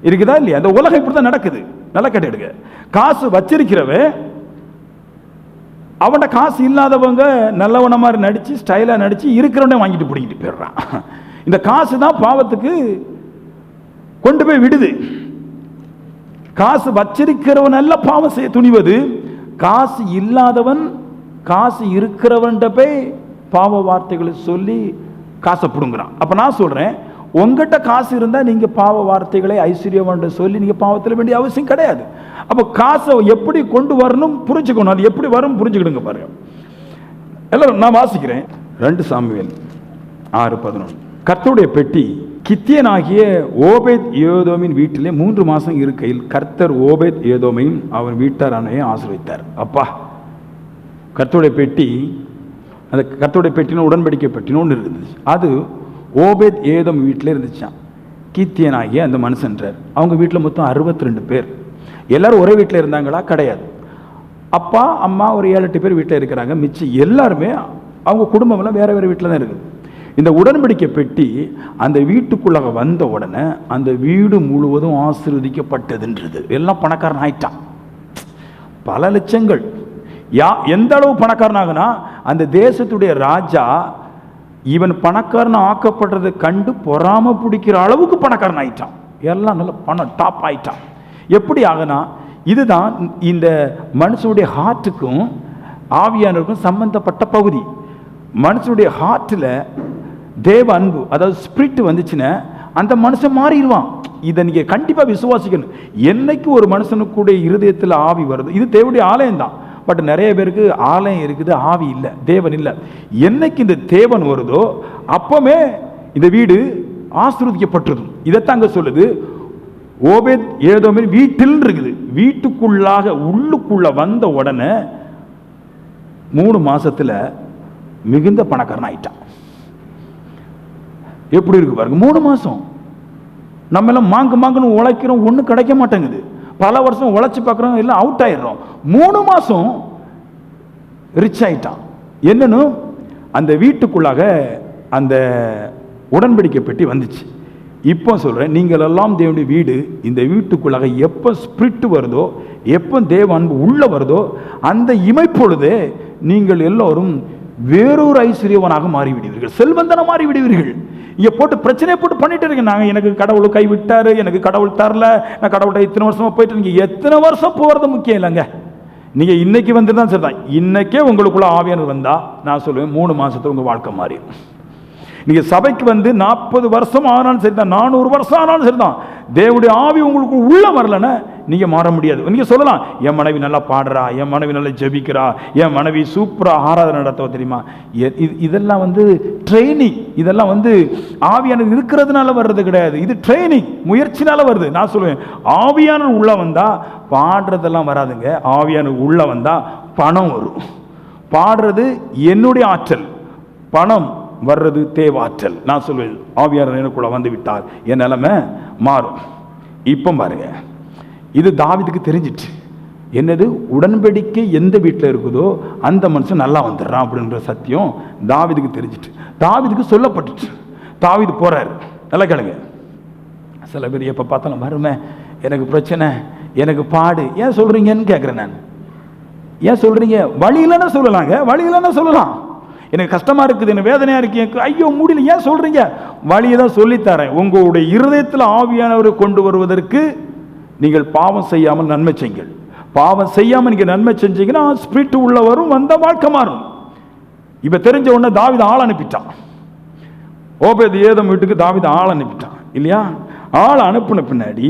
S1: இருக்குதா இல்லையா? அந்த உலகம் இப்படி தான் நடக்குது. நல்லா கேட்டுடுங்க. காசு வச்சிருக்கிறவன் அவன்கிட்ட காசு இல்லாதவங்க நல்லவன மாதிரி நடிச்சு ஸ்டைலா நடிச்சு இருக்கிறவனே வாங்கிட்டு பிடிக்கிட்டு போயிடுறான். இந்த காசு தான் பாவத்துக்கு கொண்டு போய் விடுது. காசு வச்சிருக்கிறவன் நல்ல பாவம் செய்ய துணிவது, காசு இல்லாதவன் காசு இருக்கிறவன் போய் பாவ வார்த்தைகளை சொல்லி காசை பிடுங்குறான். அப்ப நான் சொல்றேன், உங்ககிட்ட காசு இருந்தா நீங்க பாவ வார்த்தைகளை ஐஸ்வர்யவான் சொல்லி நீங்க பாவத்தில் வேண்டிய அவசியம் கிடையாது. அப்ப காசை எப்படி கொண்டு வரணும் புரிஞ்சுக்கணும். அது எப்படி வரும் புரிஞ்சுக்கிடுங்க பாருங்க. எல்லாரும் நான் வாசிக்கிறேன். 2 சாமுவேல் 6:11. கர்த்தருடைய பெட்டி கித்தியனாகிய ஓபேத் ஏதோமின் வீட்டிலே 3 மாசம் இருக்கையில் கர்த்தர் ஓபேத் ஏதோமையும் அவன் வீட்டாரானையும் ஆசீர்வதித்தார். அப்பா, கர்த்தருடைய பெட்டி, அந்த கர்த்தருடைய பெட்டின உடன்படிக்கை பெட்டின்னு ஒன்று இருந்துச்சு. அது ஓபேத் ஏதோம் வீட்டில் இருந்துச்சான். கித்தியனாகிய அந்த மனுஷன்றார். அவங்க வீட்டில் மொத்தம் 62 பேர். எல்லாரும் ஒரே வீட்டில் இருந்தாங்களா? கிடையாது. அப்பா அம்மா ஒரு 7-8 பேர் வீட்டில் இருக்கிறாங்க. மிச்சம் எல்லாருமே அவங்க குடும்பம்லாம் வேற வேற வீட்டில் தான் இருக்குது. இந்த உடன்படிக்கை பெட்டி அந்த வீட்டுக்குள்ளாக வந்த உடனே அந்த வீடு முழுவதும் ஆசீர்வதிக்கப்பட்டதுன்றது. எல்லாம் பணக்காரன் ஆயிட்டான், பல லட்சங்கள். எந்த அளவு பணக்காரனாகனா, அந்த தேசத்துடைய ராஜா இவன் பணக்காரன் ஆக்கப்படுறதை கண்டு பொறாம பிடிக்கிற அளவுக்கு பணக்காரன் ஆயிட்டான். எல்லாம் நல்ல பணம் டாப் ஆயிட்டான். எப்படி ஆகுனா, இதுதான் இந்த மனுஷனுடைய ஹார்ட்டுக்கும் ஆவியானவருக்கும் சம்பந்தப்பட்ட பகுதி. மனுஷனுடைய ஹார்ட்டில் தேவ அன்பு, அதாவது ஸ்பிரிட் வந்துச்சுன்னா அந்த மனுஷன் மாறிடுவான். இதை நீங்கள் கண்டிப்பாக விசுவாசிக்கணும். என்னைக்கு ஒரு மனுஷனுக்குடைய இருதயத்தில் ஆவி வருது, இது தேவனுடைய ஆலயம் தான். பட் நிறைய பேருக்கு ஆலயம் இருக்குது, ஆவி இல்லை, தேவன் இல்லை. என்னைக்கு இந்த தேவன் வருதோ அப்பமே இந்த வீடு ஆசீர்வதிக்கப்பட்டிருக்கும். இதைத்தான் அங்கே சொல்லுது. ஓபேத் ஏதோமின் வீட்டில் இருக்குது. வீட்டுக்குள்ளாக உள்ளுக்குள்ள வந்த உடனே 3 மாசத்துல மிகுந்த பணக்காரன் ஆயிட்டான். எப்படி இருக்கு பாருங்க. 3 மாசம் நம்ம எல்லாம் மாங்குன்னு உழைக்கிறோம், ஒன்றும் கிடைக்க மாட்டேங்குது. பல வருஷம் உழைச்சி பார்க்குறோம், எல்லாம் அவுட் ஆயிடுறோம். 3 மாசம் ரிச் ஆயிட்டான். என்னன்னு, அந்த வீட்டுக்குள்ளாக அந்த உடன்படிக்கை பெட்டி வந்துச்சு. இப்போ சொல்றேன், நீங்கள் எல்லாம் தேவனுடைய வீடு. இந்த வீட்டுக்குள்ளாக எப்போ ஸ்பிரிட் வருதோ, எப்போ தேவ அன்பு உள்ள வருதோ, அந்த இமைப்பொழுதே நீங்கள் எல்லோரும் வேறொரு ஐஸ்வர்யவனாக மாறிவிடுவீர்கள், செல்வந்தன மாறிவிடுவீர்கள். இங்க போட்டு பிரச்சனையை போட்டு பண்ணிட்டு இருக்கேன். நாங்கள் எனக்கு கடவுள் கைவிட்டாரு, எனக்கு கடவுள் தரல, நான் கடவுள்கிட்ட இத்தனை வருஷமா போயிட்டு. நீங்க எத்தனை வருஷம் போறது முக்கியம் இல்லைங்க. நீங்க இன்னைக்கு வந்து தான் சரிதான். இன்னைக்கே உங்களுக்குள்ள ஆவியானவர் வந்தா நான் சொல்லுவேன் 3 மாசத்துல உங்க வாழ்க்கை மாறி. நீங்க சபைக்கு வந்து 40 வருஷம் ஆனாலும் சரிதான், 400 வருஷம் ஆனாலும் சரிதான், தேவனுடைய ஆவி உங்களுக்கு உள்ள வரலன்னா நீங்க மாற முடியாது. நீங்க சொல்லலாம், என் மனைவி நல்லா பாடுறா, என் மனைவி நல்லா ஜெபிக்கிறா, என் மனைவி சூப்பரா ஆராதனை நடத்த தெரியுமா. இதெல்லாம் வந்து ட்ரைனிங். இதெல்லாம் வந்து ஆவியானவர் இருக்கிறதுனால வர்றது கிடையாது. இது ட்ரைனிங், முயற்சினால வருது. நான் சொல்லுவேன், ஆவியானவர் உள்ள வந்தா பாடுறதெல்லாம் வராதுங்க. ஆவியானவர் உள்ள வந்தா பணம் வரும். பாடுறது என்னுடைய ஆற்றல், பணம் வர்றது தேவாற்றல். நான் சொல்வேன், ஆவியானவர் எனக்குள்ள வந்து விட்டால் என் நிலைமை மாறும். இப்போ பாருங்க, இது தாவீதுக்கு தெரிஞ்சிட்டு. என்னது, உடன்படிக்கை எந்த வீட்டில் இருக்குதோ அந்த மனுஷன் நல்லா வந்துடுறான் அப்படின்ற சத்தியம் தாவீதுக்கு தெரிஞ்சிட்டு, தாவீதுக்கு சொல்லப்பட்டுச்சு. தாவீது போறாரு. நல்லா கேளுங்க. சில பேர் எப்போ பார்த்தாலும் வருமே, எனக்கு பிரச்சனை, எனக்கு பாடு, ஏன் சொல்றீங்கன்னு கேட்குறேன் நான். ஏன் சொல்றீங்க? வழி இல்லைன்னா சொல்லலாங்க, வழி இல்லைன்னா சொல்லலாம். எனக்கு கஷ்டமா இருக்குது, எனக்கு வேதனையா இருக்கு, எனக்கு ஐயோ முடியல, ஏன் சொல்றீங்க? வழியை தான் சொல்லித்தரேன். உங்களுடைய இருதயத்தில் ஆவியானவரை கொண்டு வருவதற்கு நீங்கள் பாவம் செய்யாமல் நன்மை செய்யுங்கள். பாவம் செய்யாமல் நீங்க நன்மை செஞ்சீங்கன்னா ஸ்பிரிட் உள்ள வரும், வந்த வாழ்க்கை மாறும். இப்ப தெரிஞ்ச உடனே தாவீது ஆள் அனுப்பிட்டான். ஓபேத் ஏதோம் வீட்டுக்கு தாவீது ஆள் அனுப்பிட்டான் இல்லையா? ஆள் அனுப்பின பின்னாடி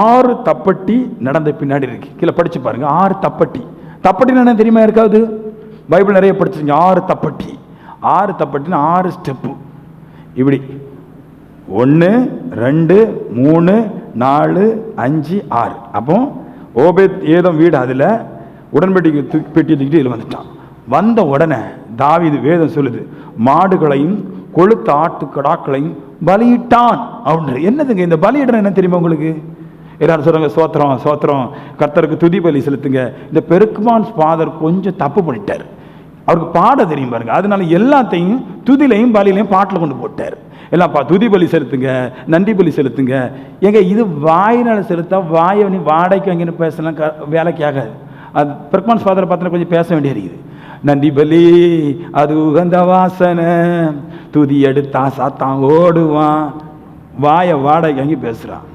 S1: 6 தப்பட்டி நடந்த பின்னாடி இருக்கு. கீழே படிச்சு பாருங்க. 6 தப்பட்டி. தப்பட்டின்னு என்ன தெரியுமா? இருக்காது, பைபிள் நிறைய படிச்சிருங்க. 6 தப்பட்டி. 6 தப்பட்டின்னு 6 ஸ்டெப்பு. இப்படி 1 2 3 4 5 6. அப்போ ஓபேத் ஏதோம் வீடு, அதுல உடன்படிக்கை பெட்டி தூக்கிட்டு இதுல வந்துட்டான். வந்த உடனே தாவீது, வேதம் சொல்லுது, மாடுகளையும் கொழுத்த ஆட்டுக்கடாக்களையும் பலியிட்டான் அப்படின்னு. என்னதுங்க இந்த பலியிடுற என்ன தெரியுமா உங்களுக்கு? எல்லாரும் சொல்றாங்க, சோத்திரம் சோத்திரம், கர்த்தருக்கு துதி பலி செலுத்துங்க. இந்த பெருக்குமான் ஃபாதர் கொஞ்சம் தப்பு பண்ணிட்டார். அவருக்கு பாட தெரியும் பாருங்க, அதனால எல்லாத்தையும் துதிலையும் பலியிலையும் பாட்டில் கொண்டு போட்டார். எல்லாம் துதி பலி செலுத்துங்க, நன்றி பலி செலுத்துங்க. எங்க இது வாயினால செலுத்தா, வாயை நீ வாடகைக்கு வாங்கின்னு பேசலாம், வேலைக்கு ஆகாது. அது பெருக்குமான் ஃபாதரை பார்த்து கொஞ்சம் பேச வேண்டியிருக்குது. நன்றி பலி அது உகந்த வாசனை, துதி எடுத்தா சாத்தான் ஓடுவான், வாயை வாடகை வாங்கி பேசுறான்.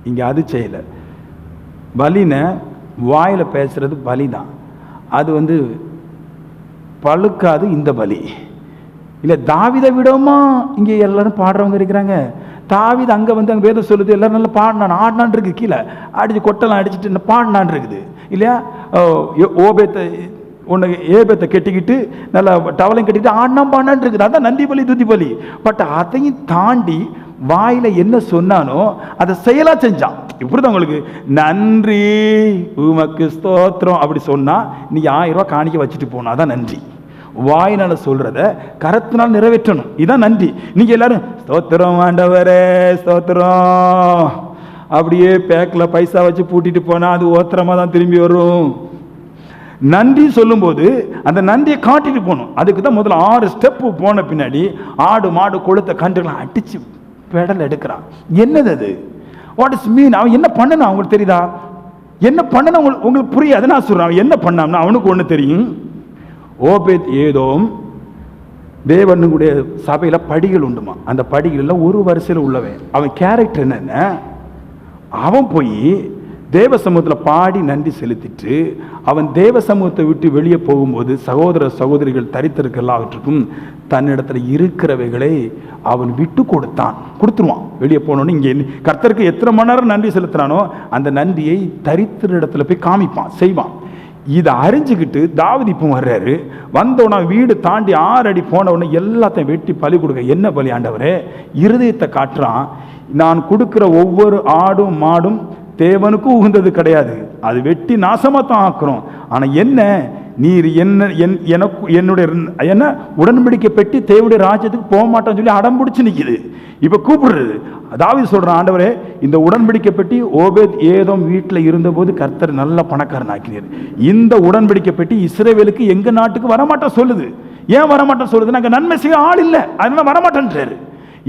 S1: இங்க அது செய்யல. பலின வாயில பேசுறது பலிதான், அது வந்து பழுக்காது. இந்த பலி இல்ல. தாவீதை விடமா இங்க எல்லாரும் பாடுறவங்க இருக்கிறாங்க. தாவீது அங்க வந்து அங்க வேதம் சொல்லுது, எல்லாரும் நல்லா பாடினான், ஆடினான் இருக்கு. கீழே அடிச்சு கொட்டெல்லாம் அடிச்சுட்டு பாடினான் இருக்குது இல்லையா? ஓபேத்தை உன்னை ஏபேத்தை கட்டிக்கிட்டு நல்லா டவலையும் கட்டிக்கிட்டு ஆடினான் பாடினான் இருக்குது. அதான் நன்றி பலி துதி பலி. பட் அதையும் தாண்டி வாயில என்ன சொன்னானோ அதை செயலா செஞ்சான். இப்படிதான் உங்களுக்கு நன்றி உமக்கு ஸ்தோத்திரம் அப்படி சொன்னா நீ 1000 ரூபாய் காணிக்க வச்சுட்டு போனா அதான் நன்றி. வாயினால சொல்றத கரத்தினால் நிறைவேற்றணும், இதான் நன்றி. நீங்க எல்லாரும் ஸ்தோத்திரம் ஆண்டவரே ஸ்தோத்திரம் அப்படியே பேக்கில் பைசா வச்சு பூட்டிட்டு போனா அது ஓத்திரமா தான் திரும்பி வரும். நன்றி சொல்லும்போது அந்த நன்றியை காட்டிட்டு போகணும். அதுக்கு தான் முதல்ல 6 ஸ்டெப்பு போன பின்னாடி ஆடு மாடு கொளுத்த கன்றுலாம் அடிச்சு பெடல் எடுக்கிறான். என்னது அது? What is mean? அவன் என்ன பண்ணணும் அவங்களுக்கு தெரியுதா? என்ன பண்ணணும் உங்களுக்கு புரியாது. நான் சொல்றேன் அவன் என்ன பண்ணான்னா அவனுக்கு ஒன்று தெரியும். ஓபேத் ஏதோம் தேவனுடைய சபையில படிகள் உண்டுமா. அந்த படிகள் ஒரு வரிசையில் உள்ளவன். அவன் கேரக்டர் என்னென்ன, அவன் போய் தேவ சமூகத்தில் பாடி நன்றி செலுத்திட்டு அவன் தேவ சமூகத்தை விட்டு வெளியே போகும்போது சகோதர சகோதரிகள் தரித்திருக்க எல்லாவற்றுக்கும் தன்னிடத்துல இருக்கிறவைகளை அவன் விட்டு கொடுத்துருவான். வெளியே போனோன்னு இங்கே கர்த்தருக்கு எத்தனை மணி நேரம் நன்றி செலுத்துறானோ அந்த நன்றியை தரித்திர இடத்துல போய் காமிப்பான், செய்வான். இதை அறிஞ்சுக்கிட்டு தாவீது இப்போ வர்றாரு. வந்தவனா வீடு தாண்டி 6 அடி போனவொடனே எல்லாத்தையும் வெட்டி பலி கொடுக்க. என்ன பலி ஆண்டவரே? இருதயத்தை காட்டுறான். நான் கொடுக்கிற ஒவ்வொரு ஆடும் மாடும் தேவனுக்கும் உகந்தது கிடையாது, அது வெட்டி நாசமா தான் ஆக்குறோம். ஆனா என்ன, நீர் எனக்கு என்னுடைய என்ன உடன்படிக்கை பெட்டி தேவனுடைய ராஜ்யத்துக்கு போக மாட்டேன்னு சொல்லி அடம் பிடிச்சு நிக்குது. இப்ப கூப்பிடுறது தாவீது சொல்றான், ஆண்டவரே இந்த உடன்படிக்கை பெட்டி ஓபேத் ஏதோம் வீட்டில் இருந்தபோது கர்த்தர் நல்ல பணக்காரன் ஆக்கினார். இந்த உடன்படிக்கை பெட்டி இஸ்ரவேலுக்கு எங்க நாட்டுக்கு வரமாட்டேன் சொல்லுது. ஏன் வரமாட்டேன் சொல்லுது? நாங்க நன்மை செய்ய ஆள் இல்லை, அதனால வரமாட்டேன்றாரு.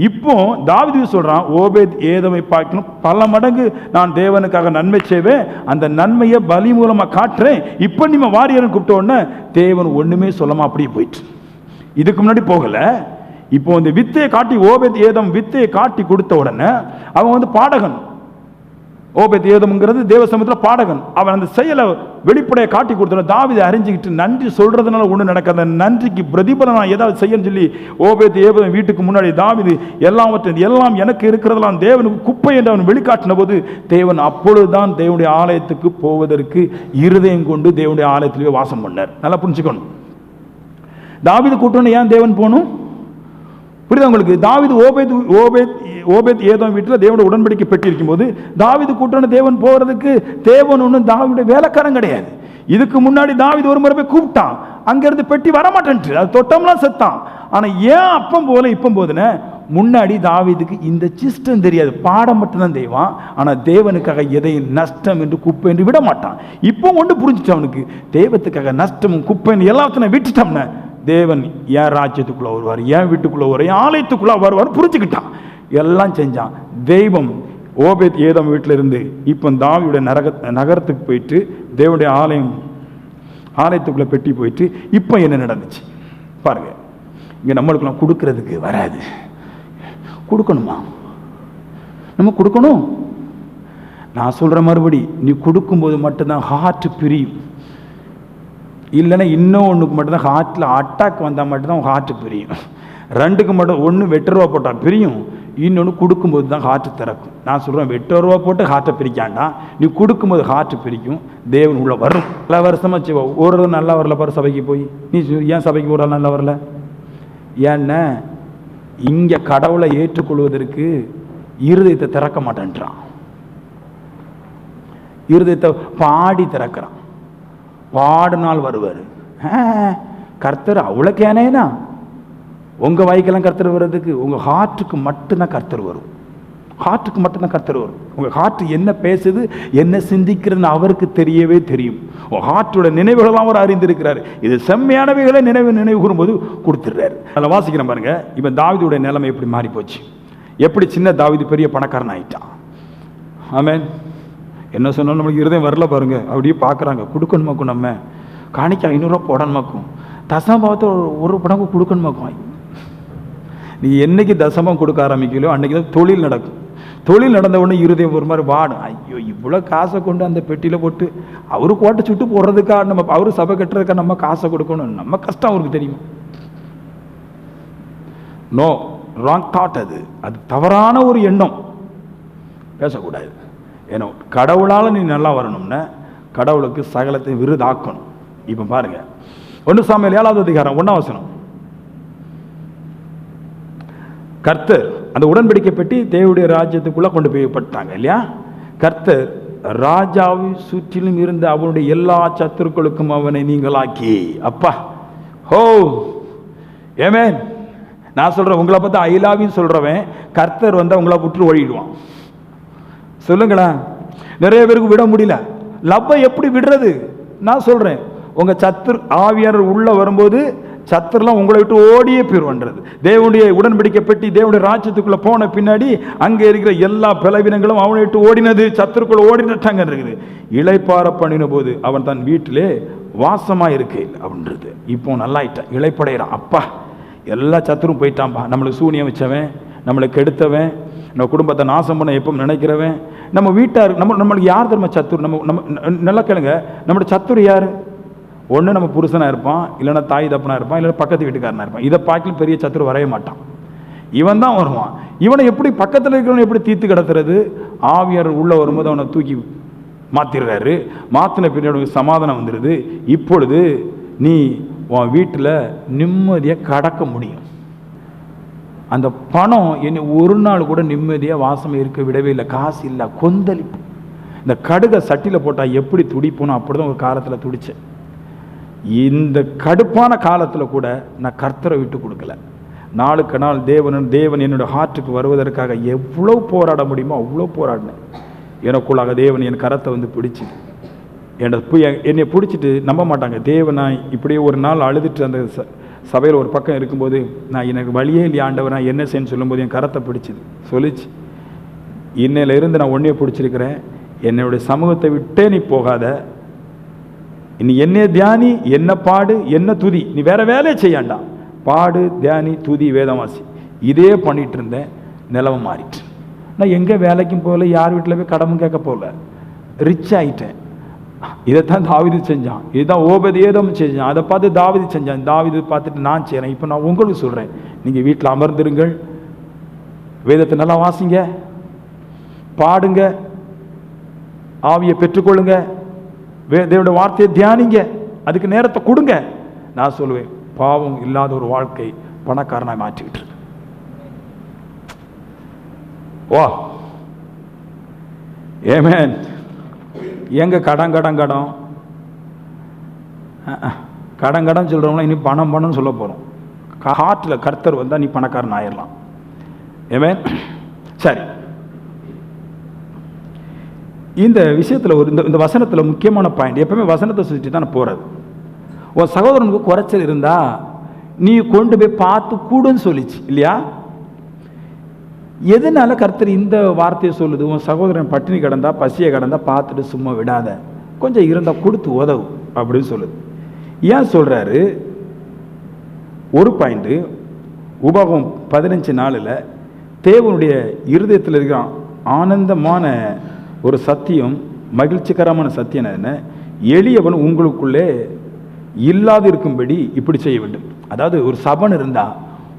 S1: இப்போ தாவீது சொல்றான், ஓபேத் ஏதோமை பார்க்கணும் பல மடங்கு நான் தேவனுக்காக நன்மை செய்வேன், அந்த நன்மையை பலி மூலமா காட்டுறேன். இப்ப நீங்க வாரியர்னு கூப்பிட்ட உடனே தேவன் ஒண்ணுமே சொல்லாம அப்படியே போயிட்டு. இதுக்கு முன்னாடி போகல. இப்போ இந்த வித்தையை காட்டி ஓபேத் ஏதோம் வித்தையை காட்டி கொடுத்த உடனே அவன் பாடகன். ஓபேத் ஏதோம்ங்கிறது தேவ சமூகத்தில் பாடகன். அவன் அந்த செயலை வெளிப்படையை காட்டி கொடுத்த தாவீது அறிஞ்சுக்கிட்டு நன்றி சொல்றதுனால ஒண்ணு நடக்காத, நன்றிக்கு பிரதிபலனா ஏதாவது செய்யன்னு சொல்லி ஓபேத் ஏதோம் வீட்டுக்கு முன்னாடி தாவீது எல்லாம் எனக்கு இருக்கிறதெல்லாம் தேவனுக்கு குப்பை என்று அவன் வெளிக்காட்டின போது தேவன் அப்பொழுதுதான் தேவனுடைய ஆலயத்துக்கு போவதற்கு இருதயம் கொண்டு தேவனுடைய ஆலயத்திலேயே வாசம் பண்ணார். நல்லா புரிஞ்சுக்கணும். தாவீது கூட்டணும் ஏன் தேவன் போகணும்? புரியுதா உங்களுக்கு? தாவீது ஓபேத் ஏதோம் வீட்டில் தேவனுடைய உடன்படிக்கை பெட்டி இருக்கும் போது தாவீது கூட்டணும் தேவன் போறதுக்கு தேவன் ஒன்றும் தாவீதுடைய வேலைக்காரன் கிடையாது. இதுக்கு முன்னாடி தாவீது ஒரு முறை போய் கூப்பிட்டான், அங்கிருந்து பெட்டி வரமாட்டேன்ட்டு அது தொட்டம்லாம் செத்தான். ஆனா ஏன் அப்பம் போல இப்பம் போதுன்னு முன்னாடி தாவீதுக்கு இந்த சிஸ்டம் தெரியாது, பாடம் மட்டும்தான் தெய்வான். ஆனா தேவனுக்காக எதையும் நஷ்டம் என்று குப்பை என்று விட மாட்டான். இப்போ ஒன்று புரிஞ்சுட்டு அவனுக்கு தெய்வத்துக்காக நஷ்டமும் குப்பைன்னு எல்லாத்தையும் விட்டுட்டோம்னா தேவன் என் ராஜ்யத்துக்குள்ள வருவார், என் வீட்டுக்குள்ள வருவார், என் ஆலயத்துக்குள்ள வருவார் புரிஞ்சுக்கிட்டான். எல்லாம் செஞ்சான். தெய்வம் ஓபேத் ஏதோம் வீட்டில் இருந்து இப்போ தாவீதுடைய நகரத்துக்கு போயிட்டு தேவனுடைய ஆலயத்துக்குள்ள பெட்டி போயிட்டு இப்போ என்ன நடந்துச்சு பாருங்க. இங்க நம்மளுக்குலாம் கொடுக்கறதுக்கு வராது. கொடுக்கணுமா? நம்ம கொடுக்கணும். நான் சொல்ற மறுபடி, நீ கொடுக்கும்போது மட்டும்தான் ஹார்ட் பிரியும். இல்லைன்னா இன்னும் ஒன்றுக்கு மட்டும்தான் ஹார்ட்டில் அட்டாக் வந்தால் மட்டும்தான் ஹார்ட் பிரியும். ரெண்டுக்கு மட்டும் ஒன்று வெட்டருவா போட்டால் பிரியும், இன்னொன்று கொடுக்கும்போது தான் ஹார்ட் திறக்கும். நான் சொல்கிறேன், வெட்டருவா போட்டு ஹார்ட்டை பிரிக்காண்டா, நீ கொடுக்கும்போது ஹார்ட் பிரிக்கும். தேவன் உள்ள வரும். பல வருஷமாக செய்வா ஒரு நல்லா வரல பாரு சபைக்கு போய். நீ ஏன் சபைக்கு ஒரு நல்லா வரல? ஏன்னா இங்கே கடவுளை ஏற்றுக்கொள்வதற்கு இருதயத்தை திறக்க மாட்டேன்றான். இருதயத்தை பாடி திறக்கிறான். பாடினால் வருவார் கர்த்தர். அவ்வளோ கேனேனா உங்கள் வாய்க்கெல்லாம் கர்த்தர் வர்றதுக்கு உங்கள் ஹார்ட்டுக்கு மட்டும்தான் கர்த்தர் வரும். ஹார்ட்டுக்கு மட்டும்தான் கர்த்தர் வரும். உங்கள் ஹார்ட் என்ன பேசுது என்ன சிந்திக்கிறதுன்னு அவருக்கு தெரியவே தெரியும். உங்கள் ஹார்ட்டோட நினைவுகளாம் அவர் அறிந்திருக்கிறார். இது செம்மையானவைகளை நினைவு கூறும்போது கொடுத்துடுறாரு. அதில் வாசிக்கிறேன் பாருங்க. இப்போ தாவீதுடைய நிலைமை எப்படி மாறி போச்சு, எப்படி சின்ன தாவீது பெரிய பணக்காரன் ஆயிட்டான். ஆமென். என்ன சொன்னாலும் நம்மளுக்கு இருதயம் வரல பாருங்க. அப்படியே பார்க்குறாங்க, கொடுக்கணுமாக்கும், நம்ம காணிக்க 500 ரூபா போடணுமாக்கும், தசமபாவத்தை ஒரு படங்கு கொடுக்கணுமாக்கும். நீ என்னைக்கு தசமம் கொடுக்க ஆரம்பிக்கலையோ அன்னைக்கு தான் தொழில் நடக்கும். தொழில் நடந்த உடனே இருதயம் ஒரு மாதிரி வாடும். ஐயோ இவ்வளோ காசை கொண்டு அந்த பெட்டியில் போட்டு அவரு கோட்டை சுட்டு போடுறதுக்கா, நம்ம அவரு சபை கட்டுறதுக்கா நம்ம காசை கொடுக்கணும், நம்ம கஷ்டம் அவருக்கு தெரியும். No, wrong thought. அது தவறான ஒரு எண்ணம். பேசக்கூடாது. ஏன்னா கடவுளால் நீ நல்லா வரணும்னா கடவுளுக்கு சகலத்தை விருதாக்கணும். இப்போ பாருங்க, 1 சாமுவேல் 7வது அதிகாரம் 1ஆம் வசனம். கர்த்தர் அந்த உடன்படிக்கை பெட்டி தேவனுடைய ராஜ்யத்துக்குள்ள கொண்டு போய்பட்டாங்க இல்லையா? கர்த்தர் ராஜாவை சுற்றிலும் இருந்த அவனுடைய எல்லா சத்துருக்களுக்கும் அவனை நீங்களாக்கி. அப்பா ஹோ ஏமேன். நான் சொல்றேன், உங்களை பார்த்தா ஐ லவ் யூ சொல்றவன் கர்த்தர் வந்தா உங்களை விட்டு ஓடிடுவான். சொல்லுங்களேன். நிறைய பேருக்கு விட முடியல. லவ்வை எப்படி விடுறது? நான் சொல்றேன், உங்க சத்துரு ஆவியானவர் உள்ள வரும்போது சத்துருலாம் உங்களை விட்டு ஓடியே போயிடுவான்றது. தேவனுடைய உடன்படிக்கை பெட்டி தேவனுடைய ராஜ்யத்துக்குள்ள போன பின்னாடி அங்கே இருக்கிற எல்லா பலவீனங்களும் அவனை விட்டு ஓடினது, சத்துருக்குள்ள ஓடினட்டாங்க இருக்குது. இளைப்பாற பண்ணின போது அவன் தன் வீட்டிலே வாசமா இருக்கே அப்படின்றது. இப்போ நல்லாயிட்டான், இளைப்படைகிறான். அப்பா எல்லா சத்துரும் போயிட்டான்பா. நம்மளுக்கு சூனியம் வச்சவன், நம்மளுக்கு கெடுத்தவன், நம்ம குடும்பத்தை நாசம் பண்ண எப்போ நினைக்கிறவன், நம்ம வீட்டார் நம்மளுக்கு யார் தெரியுமா சத்துரு? நம்ம நல்லா கேளுங்க, நம்மளோட சத்துரு யாரு? ஒன்று நம்ம புருஷனாக இருப்பான், இல்லைன்னா தாய் தப்பனாக இருப்பான், இல்லைன்னா பக்கத்து வீட்டுக்காரனாக இருப்பான். இதை பார்க்கல பெரிய சத்துரு வரைய மாட்டான், இவன் தான் வருவான். இவனை எப்படி பக்கத்தில் இருக்கிறவனை எப்படி தீர்த்து கிடத்துறது? ஆவியார் உள்ள வரும்போது அவனை தூக்கி மாற்றிடுறாரு. மாற்றின பின்னாடி சமாதானம் வந்துடுது. இப்பொழுது நீ உன் வீட்டில் நிம்மதியாக கடக்க முடியும். அந்த பணம் என்னை ஒரு நாள் கூட நிம்மதியாக வாசம் இருக்க விடவே இல்லை. காசு இல்லை, கொந்தளிப்பு. இந்த கடுகை சட்டியில் போட்டால் எப்படி துடிப்போனோ அப்படி தான் ஒரு காலத்தில் துடித்தேன். இந்த கடுப்பான காலத்தில் கூட நான் கர்த்தரை விட்டு கொடுக்கல. நாளுக்கு நாள் தேவன் என்னோட ஹார்ட்டுக்கு வருவதற்காக எவ்வளோ போராட முடியுமோ அவ்வளோ போராடினேன். எனக்குள்ளாக தேவன் என் கரத்தை வந்து பிடிச்சி என்னை பிடிச்சிட்டு நம்ப மாட்டாங்க. தேவனாய் இப்படியே ஒரு நாள் அழுதுட்டு அந்த சபையில் ஒரு பக்கம் இருக்கும்போது, நான் எனக்கு வழியே இல்லையா ஆண்டவர், நான் என்ன செய்யன்னு சொல்லும்போது என் கரத்தை பிடிச்சிது. சொல்லிச்சு, இன்னையிலிருந்து நான் ஒன்றே பிடிச்சிருக்கிறேன், என்னுடைய சமூகத்தை விட்டே நீ போகாத, நீ என்ன தியானி, என்ன பாடு, என்ன துதி, நீ வேற வேலையை செய்யாண்டாம், பாடு, தியானி, துதி, வேதவாசி. இதே பண்ணிட்டு இருந்தேன். நிலவை மாறிட்டு நான் எங்கே வேலைக்கும் போகல, யார் வீட்டில் போய் கடமும் கேட்க போகல, ரிச் ஆகிட்டேன். இதைத்தான் தாவீது செஞ்சான், இதுதான் ஓபதேதம் செஞ்சான், அதை பார்த்து தாவீது செஞ்சான். தாவீது பார்த்துட்டு நான் செய்கிறேன். இப்போ நான் உங்களுக்கு சொல்கிறேன், நீங்கள் வீட்டில் அமர்ந்திருங்கள், வேதத்தை நல்லா வாசிங்க, பாடுங்க, ஆவியை பெற்றுக்கொள்ளுங்க, தேவனுடைய வார்த்தையை தியானிங்க, அதுக்கு நேரத்தை கொடுங்க. நான் சொல்லுவேன், பாவம் இல்லாத ஒரு வாழ்க்கை பணக்காரனாக மாற்றிக்கிட்டு இருக்கு. வா ஏமேன். எங்க கடன் கடன் கடன் கடன் கடன் சொல்றவங்களா இனி பணம் பணம் சொல்ல போறோம். ஹார்ட்டில் கர்த்தர் வந்தா நீ பணக்காரன் ஆயிடலாம். ஏமேன். சரி, இந்த விஷயத்தில் ஒரு இந்த வசனத்தில் முக்கியமான பாயிண்ட், எப்பவுமே வசனத்தை சுற்றி தான் போறது. உன் சகோதரனுக்கு குறைச்சல் இருந்தா நீ கொண்டு போய் பார்த்து கூடுன்னு சொல்லிச்சு இல்லையா? எதனால கர்த்தர் இந்த வார்த்தையை சொல்லுது? உன் சகோதரன் பட்டினி கிடந்தா, பசியை கிடந்தா பார்த்துட்டு சும்மா விடாத, கொஞ்சம் இருந்தா கொடுத்து உதவு அப்படின்னு சொல்லுது. ஏன் சொல்றாரு? ஒரு பாயிண்ட், உபாகம் 15:4 தேவனுடைய இருதயத்தில் இருக்கிற ஆனந்தமான ஒரு சத்தியம், மகிழ்ச்சிகரமான சத்தியம் என்ன? எளியவன் உங்களுக்குள்ளே இல்லாது இருக்கும்படி இப்படி செய்ய வேண்டும். அதாவது ஒரு சபன் இருந்தா,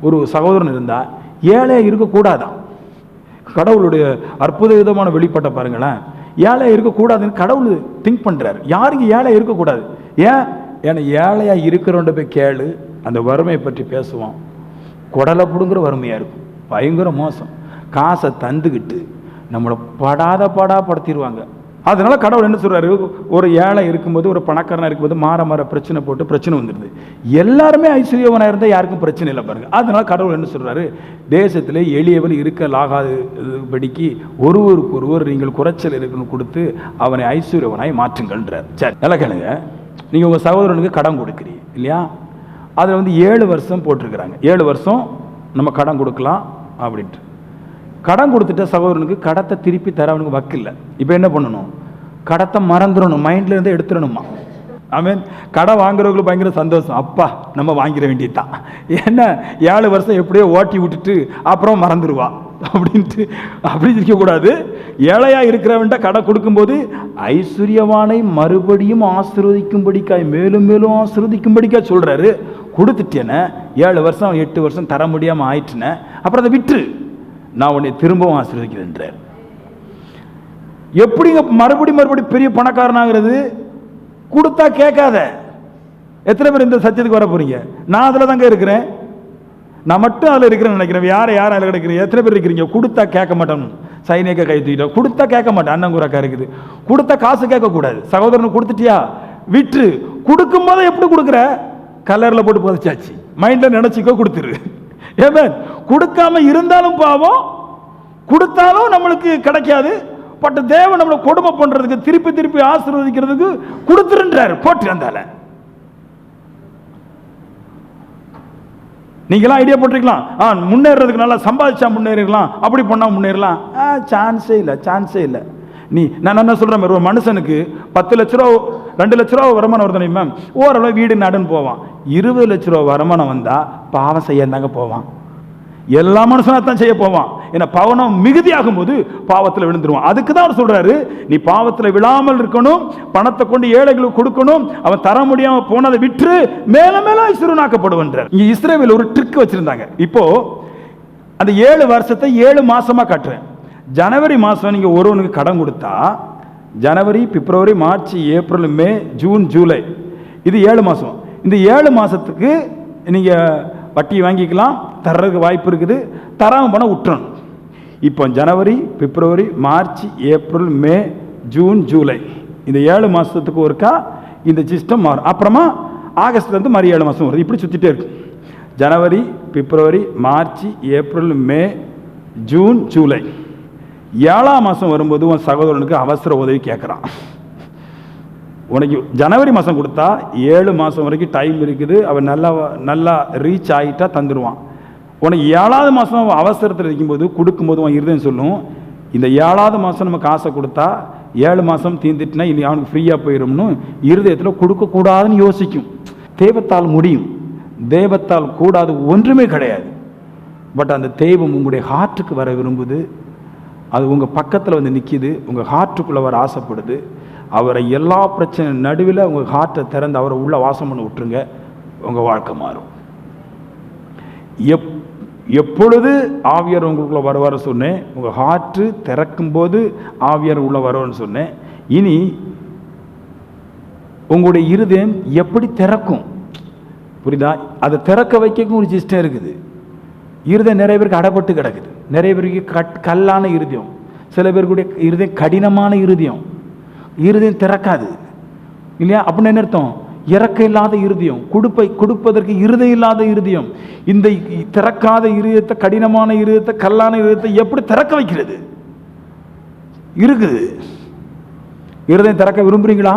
S1: ஒரு சகோதரன் இருந்தா ஏழையா இருக்கக்கூடாதான். கடவுளுடைய அற்புத விதமான வெளிப்பாட்டை பாருங்களேன். ஏழையா இருக்கக்கூடாதுன்னு கடவுள் திங்க் பண்றாரு. யாருக்கு ஏழையா இருக்கக்கூடாது? ஏன்னா ஏழையா இருக்கிறவன்ட போய் கேளு, அந்த வறுமையை பற்றி பேசுவான். குடலை பிடுங்குற வறுமையா இருக்கும், பயங்கர மோசம். காசை தந்துக்கிட்டு நம்மளை படாதப்படுத்திடுவாங்க. அதனால கடவுள் என்ன சொல்றாரு? ஒரு ஏழை இருக்கும்போது, ஒரு பணக்காரனா இருக்கும்போது மாற பிரச்சனை போட்டு பிரச்சனை வந்துடுது. எல்லாருமே ஐஸ்வர்யவனா இருந்தா யாருக்கும் பிரச்சனை இல்லை பாருங்க. அதனால கடவுள் என்ன சொல்றாரு? தேசத்திலே எளியவன் இருக்கலாகாதபடிக்கு ஒருவருக்கு ஒருவர் நீங்கள் குறைச்சல் இருக்கணும் கொடுத்து அவனை ஐஸ்வர்யவனாய் மாற்றுங்கள்ன்றார். சரி, நல்லா கேளுங்க. நீங்க உங்க சகோதரனுக்கு கடன் கொடுக்குறீங்க இல்லையா? அதில் 7 வருஷம் போட்டிருக்கிறாங்க. 7 வருஷம் நம்ம கடன் கொடுக்கலாம் அப்படின்ட்டு. கடன் கொடுத்துட்ட சகோதரனுக்கு கடத்தை திருப்பி தர அவனுக்கு வக்கில்ல. இப்போ என்ன பண்ணணும்? கடத்தை மறந்துடணும், மைண்ட்ல இருந்து எடுத்துடணுமா? ஆமீன். கடை வாங்குறவங்களுக்கு பயங்கர சந்தோஷம், அப்பா நம்ம வாங்கிட வேண்டியதுதான். ஏன்னா 7 வருஷம் எப்படியோ ஓட்டி விட்டுட்டு அப்புறம் மறந்துடுவா அப்படின்ட்டு அப்படி இருக்கக்கூடாது. ஏழையா இருக்கிறவன்ட்ட கடை கொடுக்கும்போது ஐஸ்வர்யவானை மறுபடியும் ஆசீர்வதிக்கும்படிக்காய், மேலும் மேலும் ஆசீர்வதிக்கும்படிக்காய் சொல்றாரு. கொடுத்துட்டேன 7 வருஷம் 8 வருஷம் தர முடியாம ஆயிட்டுன, அப்புறம் அதை விட்டு நான் உன்னை திரும்பவும் ஆசீர்வதிக்கிறேன். எப்படிங்க மறுபடி பெரிய பணக்காரனாகிறது? கொடுத்தா கேட்காத. எத்தனை பேர் இந்த சத்தியத்துக்கு வர போறீங்க? நான் அதுல தாங்க இருக்கிறேன், நான் மட்டும் அதுல இருக்கிறேன்னு நினைக்கிறேன். யாரை அதில் கிடைக்கிறீங்க? எத்தனை பேர் இருக்கிறீங்க? கொடுத்தா கேட்க மாட்டேன், சைனியக்க கை தூக்கிட்டோம். கொடுத்தா கேட்க மாட்டேன், அண்ணங்குறாக்கா இருக்குது. கொடுத்தா காசு கேட்க கூடாது. சகோதரனுக்கு கொடுத்துட்டியா விட்டு. கொடுக்கும் போது எப்படி கொடுக்குற? கலர்ல போட்டு புதைச்சாச்சு, மைண்ட்ல நினைச்சிக்கோ, கொடுத்துரு. ஏன் கொடுக்காம இருந்தாலும் பாவம், கொடுத்தாலும் நம்மளுக்கு கிடைக்காது. தேவன் நம்மளை கொடுமை பண்றதுக்கு, திருப்பி ஆசீர்வதிக்கிறதுக்கு கொடுத்துருன்றாரு. போட்டு வந்தால நீங்களாம் ஐடியா போட்டிருக்கலாம், முன்னேறதுக்கு நல்லா சம்பாதிச்சா முன்னேறிடலாம், அப்படி பண்ணால் முன்னேறலாம். சான்ஸே இல்லை. நான் என்ன சொல்கிறேன், ஒரு மனுஷனுக்கு 10 லட்ச ரூபா 2 லட்ச ரூபா வருமானம் வருது மேம், ஓரளவு வீடு நடுன்னு போவான். 20 லட்ச ரூபா வருமானம் வந்தால் பாவம் செய்யந்தாங்க போவான். எல்லா மனுஷனாக தான் செய்ய போவான். ஏன்னா பவனம் மிகுதியாகும் போது பாவத்தில் விழுந்துருவான். அதுக்கு தான் அவர் சொல்றாரு, நீ பாவத்தில் விழாமல் இருக்கணும், பணத்தை கொண்டு ஏழைகளுக்கு கொடுக்கணும், அவன் தர முடியாமல் போனதை விற்று மேல மேல ஐஸ்வர்யனாக்கப்படுவன்றார். இங்க இஸ்ரவேல் ஒரு ட்ரிக் வச்சிருந்தாங்க. இப்போ அந்த 7 வருஷத்தை 7 மாசமா காட்டுறேன். ஜனவரி மாதம் நீங்கள் ஒருவனுக்கு கடன் கொடுத்தா, ஜனவரி, பிப்ரவரி, மார்ச், ஏப்ரல், மே, ஜூன், ஜூலை, இது 7 மாதம். இந்த 7 மாதத்துக்கு நீங்கள் வட்டி வாங்கிக்கலாம், தர்றதுக்கு வாய்ப்பு இருக்குது. தராமல் போனால் விட்டுறணும். இப்போ ஜனவரி, பிப்ரவரி, மார்ச், ஏப்ரல், மே, ஜூன், ஜூலை, இந்த 7 மாதத்துக்கு ஒருக்கா இந்த சிஸ்டம் மாறும். அப்புறமா ஆகஸ்ட்லேருந்து மாதிரி 7 மாதம் வருது. இப்படி சுற்றிட்டே இருக்கு. ஜனவரி, பிப்ரவரி, மார்ச், ஏப்ரல், மே, ஜூன், ஜூலை, 7ஆம் மாதம் வரும்போது உன் சகோதரனுக்கு அவசர உதவி கேட்குறான். உனக்கு ஜனவரி மாதம் கொடுத்தா 7 மாதம் வரைக்கும் டைம் இருக்குது, அவன் நல்லா ரீச் ஆகிட்டா தந்துடுவான். உனக்கு 7ஆவது மாதம் அவசரத்தில் இருக்கும்போது கொடுக்கும்போது அவன் இருதயம் சொல்லும், இந்த 7ஆவது மாதம் நம்ம காசை கொடுத்தா 7 மாதம் தீர்ந்துட்டுனா இனி அவனுக்கு ஃப்ரீயாக போயிடும்னு இருதயத்தில் கொடுக்கக்கூடாதுன்னு யோசிக்கும். தெய்வத்தால் முடியும், தெய்வத்தால் கூடாது ஒன்றுமே கிடையாது. பட் அந்த தெய்வம் உங்களுடைய ஹார்ட்டுக்கு வர விரும்புது, அது உங்கள் பக்கத்தில் வந்து நிற்கிது, உங்கள் ஹார்ட்டுக்குள்ளே வர ஆசைப்படுது. அவரை எல்லா பிரச்சனை நடுவில் உங்கள் ஹார்ட்டை திறந்து அவரை உள்ள வாசம் பண்ண விட்டுருங்க, உங்கள் வாழ்க்கை மாறும். எப்பொழுது ஆவியார் உங்களுக்குள்ள வருவார் சொன்னேன், உங்கள் ஹார்ட்டு திறக்கும் போது ஆவியார் உள்ள வருவார்னு சொன்னேன். இனி உங்களுடைய இருதயம் எப்படி திறக்கும் புரியுதா? அதை திறக்க வைக்க ஒரு சிஸ்டம் இருக்குது. இருதயம் நிறைய பேருக்கு அடைப்பட்டு கிடக்குது, நிறைய பேருக்கு கல்லான இருதயம், சில பேருக்குடைய இருதயம் கடினமான இருதயம், இருதயம் திறக்காது இல்லையா? அப்படின்னு என்ன அர்த்தம்? இறக்க இல்லாத இருதயம், கொடுப்பதற்கு இருதயம் இல்லாத இருதயம். இந்த திறக்காத இருதயத்தை, கடினமான இருதயத்தை, கல்லான இருதயத்தை எப்படி திறக்க வைக்கிறது? இருக்குது. இருதயம் திறக்க விரும்புறீங்களா?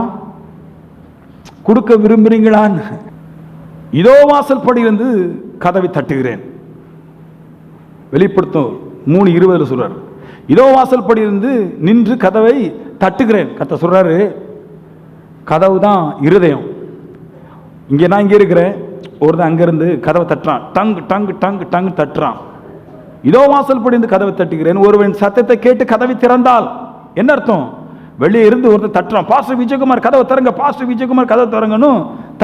S1: கொடுக்க விரும்புறீங்களான்னு? இதோ வாசல் படியிலிருந்து கதவை தட்டுகிறேன். வெளிப்படுத்தும் 3:20 சொல்றாரு, இதோ வாசல் படியிலிருந்து நின்று கதவை தட்டுகிறேன். கத்த சொல்றாரு, கதவு தான் இருதயம். இங்கே நான் இங்கே இருக்கிறேன், ஒருத்தன் அங்கிருந்து கதவை தட்டுறான், டங் டங் டங் டங் தட்டுறான். இதோ வாசல் படியிலிருந்து கதவை தட்டுகிறேன், ஒருவன் சத்தத்தை கேட்டு கதவை திறந்தால் என்ன அர்த்தம்? வெளியே இருந்து ஒருத்தன் தட்டுறான், பாஸ்டர் விஜயகுமார் கதவை திறங்க, பாஸ்டர் விஜயகுமார் கதவை திறங்கன்னு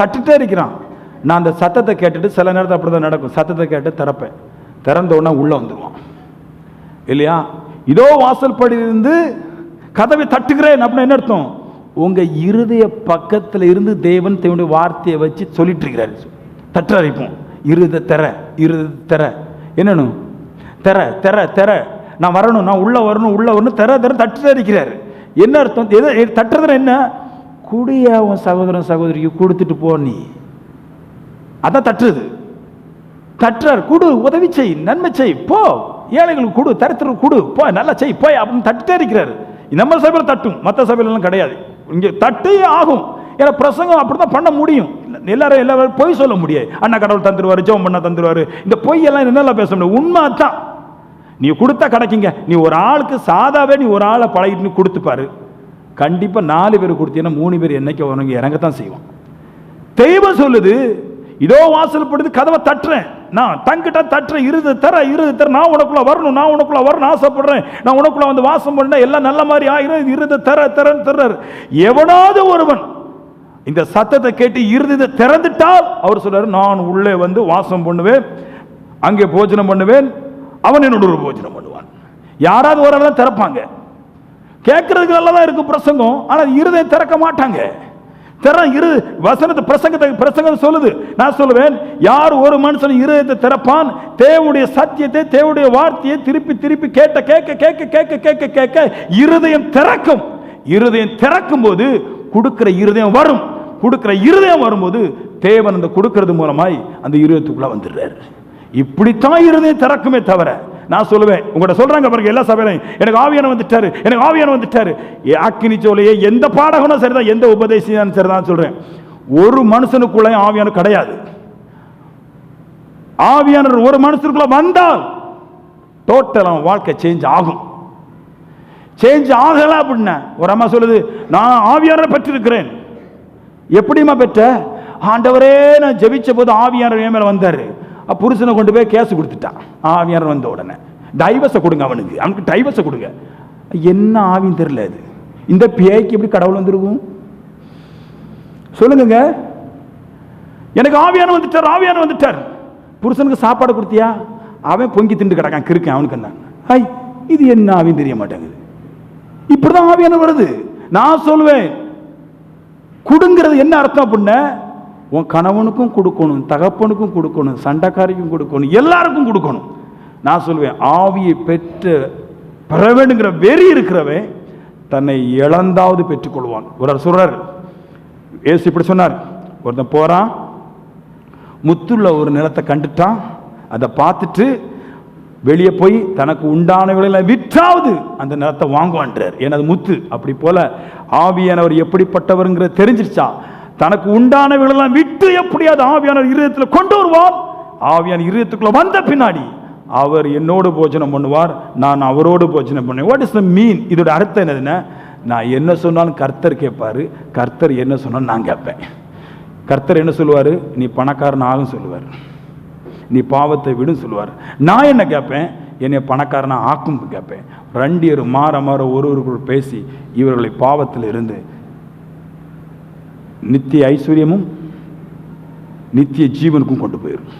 S1: தட்டுட்டே இருக்கிறான். நான் அந்த சத்தத்தை கேட்டுட்டு, சில நேரத்தில் அப்படிதான் நடக்கும், சத்தத்தை கேட்டு திறப்பேன், திறந்த உடனே உள்ள வந்துடுவான் இல்லையா? இதோ வாசல் படியிலிருந்து கதவை தட்டுகிறேன் அப்படின்னு என்ன அர்த்தம்? உங்க இருதய பக்கத்தில் இருந்து தேவன் தேவனுடைய வார்த்தையை வச்சு சொல்லிட்டு இருக்கிறாரு, தட்டுற அரைப்போம். இருத தெர, இருத தெர, என்னன்னு தெர தெர தெர, நான் வரணும், நான் உள்ள வரணும், உள்ள வரணும், தெர தெர தட்டுற இருக்கிறாரு. என்ன அர்த்தம்? எதை தட்டுறதுல என்ன? குடிய உன் சகோதரன் சகோதரிக்கு கொடுத்துட்டு போ, நீ அதான் தட்டுறது. தட்டுறார், குடு, உதவி செய், நன்மை செய், போ, ஏழைகளுக்கு கொடு, தரித்திரம் கொடு, போ, நல்லா செய், போய் அப்படின்னு தட்டே இருக்கிறாரு. நம்ம சபையில் தட்டும், மற்ற சபையிலாம் கிடையாது. இங்கே தட்டே ஆகும். ஏன்னா பிரசங்கம் அப்படிதான் பண்ண முடியும். எல்லாரும் பொய் சொல்ல முடியாது. அண்ணா கடவுள் தந்துருவாரு, ஜெபம் பண்ண தந்துருவாரு, இந்த பொய் எல்லாம் என்னெல்லாம் பேச முடியும்? உண்மை தான். நீ கொடுத்தா கிடைக்குங்க. நீ ஒரு ஆளுக்கு சாதாவே நீ ஒரு ஆளை பழகிட்டு கொடுத்துப்பாரு, கண்டிப்பா 4 பேர் கொடுத்தீங்கன்னா 3 பேர் என்னைக்கு உனக்கு இறங்கத்தான் செய்வான். தெய்வம் சொல்லுது, இதோ வாசல் படுத்து கதவை தட்டுறேன், நான் தங்கிட்ட தட்டுறேன், இருது தர, நான் உனக்குள்ள வரணும், நான் உனக்குள்ள வரணும் ஆசைப்படுறேன், நான் உனக்குள்ள வந்து வாசம் பண்ண எல்லாம் நல்ல மாதிரி ஆயிரும், இருது தரன்னு தர்றாரு. எவனாவது ஒருவன் இந்த சத்தத்தை கேட்டு இருதயத்தை திறந்துட்டால் அவர் சொல்றாரு, நான் உள்ளே வந்து வாசம் பண்ணுவேன், அங்கே போஜனம் பண்ணுவேன், அவன் என்னோட ஒரு போஜனம் பண்ணுவான். யாராவது ஒரு ஆள் தான் திறப்பாங்க. கேட்கறதுக்கு நல்லதான் இருக்கு பிரசங்கம், ஆனா இருதயம் திறக்க மாட்டாங்க. வசனத்தை பிரசங்கம் சொல்லுது. நான் சொல்லுவேன், யார் ஒரு மனுஷன் இருதயத்தை திறப்பான், தேவனுடைய சத்தியத்தை, தேவனுடைய வார்த்தையை திருப்பி திருப்பி கேட்க கேட்க கேட்க கேட்க கேட்க கேட்க இருதயம் திறக்கும். இருதயம் திறக்கும் போது கொடுக்கிற இருதயம் வரும். கொடுக்கிற இருதயம் வரும்போது தேவன் அந்த கொடுக்கிறது மூலமாய் அந்த இருதயத்துக்குள்ள வந்துடுறாரு. இப்படித்தான் இருதயம் திறக்குமே தவிர, நான் சொல்லுவேன், உங்கள்கிட்ட சொல்றாங்க பாருங்க, எல்லா சபையிலையும் எனக்கு ஆவியானவர் வந்துட்டாரு, எனக்கு ஆவியானவர் வந்துட்டாரு. அக்கினி சோலையே எந்த பாடகனும் சரிதான், எந்த உபதேசியும் சரிதான் சொல்றேன், ஒரு மனுஷனுக்குள்ள ஆவியானவர் கிடையாது. ஆவியானவர் ஒரு மனுஷருக்குள்ள வந்தால் டோட்டல் வாழ்க்கை சேஞ்ச் ஆகும். சேஞ்ச் ஆகல அப்படின்னா ஒரு அம்மா சொல்லுது, நான் ஆவியானவரை பெற்றிருக்கிறேன். எப்படிமா பெற்ற? ஆண்டவரே, நான் ஜெபிச்ச போது ஆவியானவர் என் மேல வந்தாரு. புருஷனை கொண்டு போய் கேஸ் கொடுத்துட்டான். ஆவியானவர் வந்த உடனே டைவர்ஸை கொடுங்க, அவனுக்கு டைவர்ஸை கொடுங்க. என்ன ஆவின்னு தெரியல. அது இந்த பேய்க்கு எப்படி கடவுள் வந்துருக்கும் சொல்லுங்க? எனக்கு ஆவியானவர் வந்துட்டார், ஆவியானவர் வந்துட்டார். புருஷனுக்கு சாப்பாடு கொடுத்தியா? அவன் பொங்கி திண்டு கிடக்கான், கிருக்கேன். அவனுக்கு என்ன? ஐய், இது என்ன ஆவின்னு தெரிய மாட்டேங்குது. இப்படிதான் ஆவியானவர் வருது. நான் சொல்லுவேன், கொடுங்கிறது என்ன அர்த்தம் அப்படின்னா, உன் கணவனுக்கும் கொடுக்கணும், தகப்பனுக்கும் கொடுக்கணும், சண்டைக்காரிக்கும் கொடுக்கணும், எல்லாருக்கும் கொடுக்கணும். நான் சொல்லுவேன், ஆவியை பெற வேண்டுங்கிற வெறி இருக்கிறவன் தன்னை இழந்தாவது பெற்றுக்கொள்வான். ஒரு சொல்றார், ஏசு இப்படி சொன்னார். ஒருத்தன் போறான், முத்துள்ள ஒரு நிலத்தை கண்டுட்டான். அதை பார்த்துட்டு வெளியே போய் தனக்கு உண்டானவர்களை விற்றாவது அந்த நிலத்தை வாங்குவான்றார். எனது முத்து. அப்படி போல ஆவியானவர் எப்படிப்பட்டவருங்கிற தெரிஞ்சிருச்சா, தனக்கு உண்டானவர்களெல்லாம் விட்டு எப்படியாவது ஆவியானவர் இருதயத்தில் கொண்டு வருவார். ஆவியான இருதயத்துக்குள்ள வந்த பின்னாடி அவர் என்னோடு போஜனம் பண்ணுவார், நான் அவரோடு போஜனம் பண்ணுவேன். வாட் இஸ் த மீன்? இதோட அர்த்தம் என்னதுன்னா, நான் என்ன சொன்னாலும் கர்த்தர் கேட்பாரு, கர்த்தர் என்ன சொன்னாலும் நான் கேட்பேன். கர்த்தர் என்ன சொல்லுவார்? நீ பணக்காரன் ஆகும் சொல்லுவார், நீ பாவத்தை விடும் சொல்லுவார். நான் என்ன கேட்பேன்? என்னை பணக்காரனா ஆக்கும் கேட்பேன். ரெண்டு பேரும் மாற மாற ஒருவருக்குள் பேசி இவர்களை பாவத்தில் இருந்து நித்திய ஐஸ்வர்யமும் நித்திய ஜீவனுக்கும் கொண்டு போயிடும்.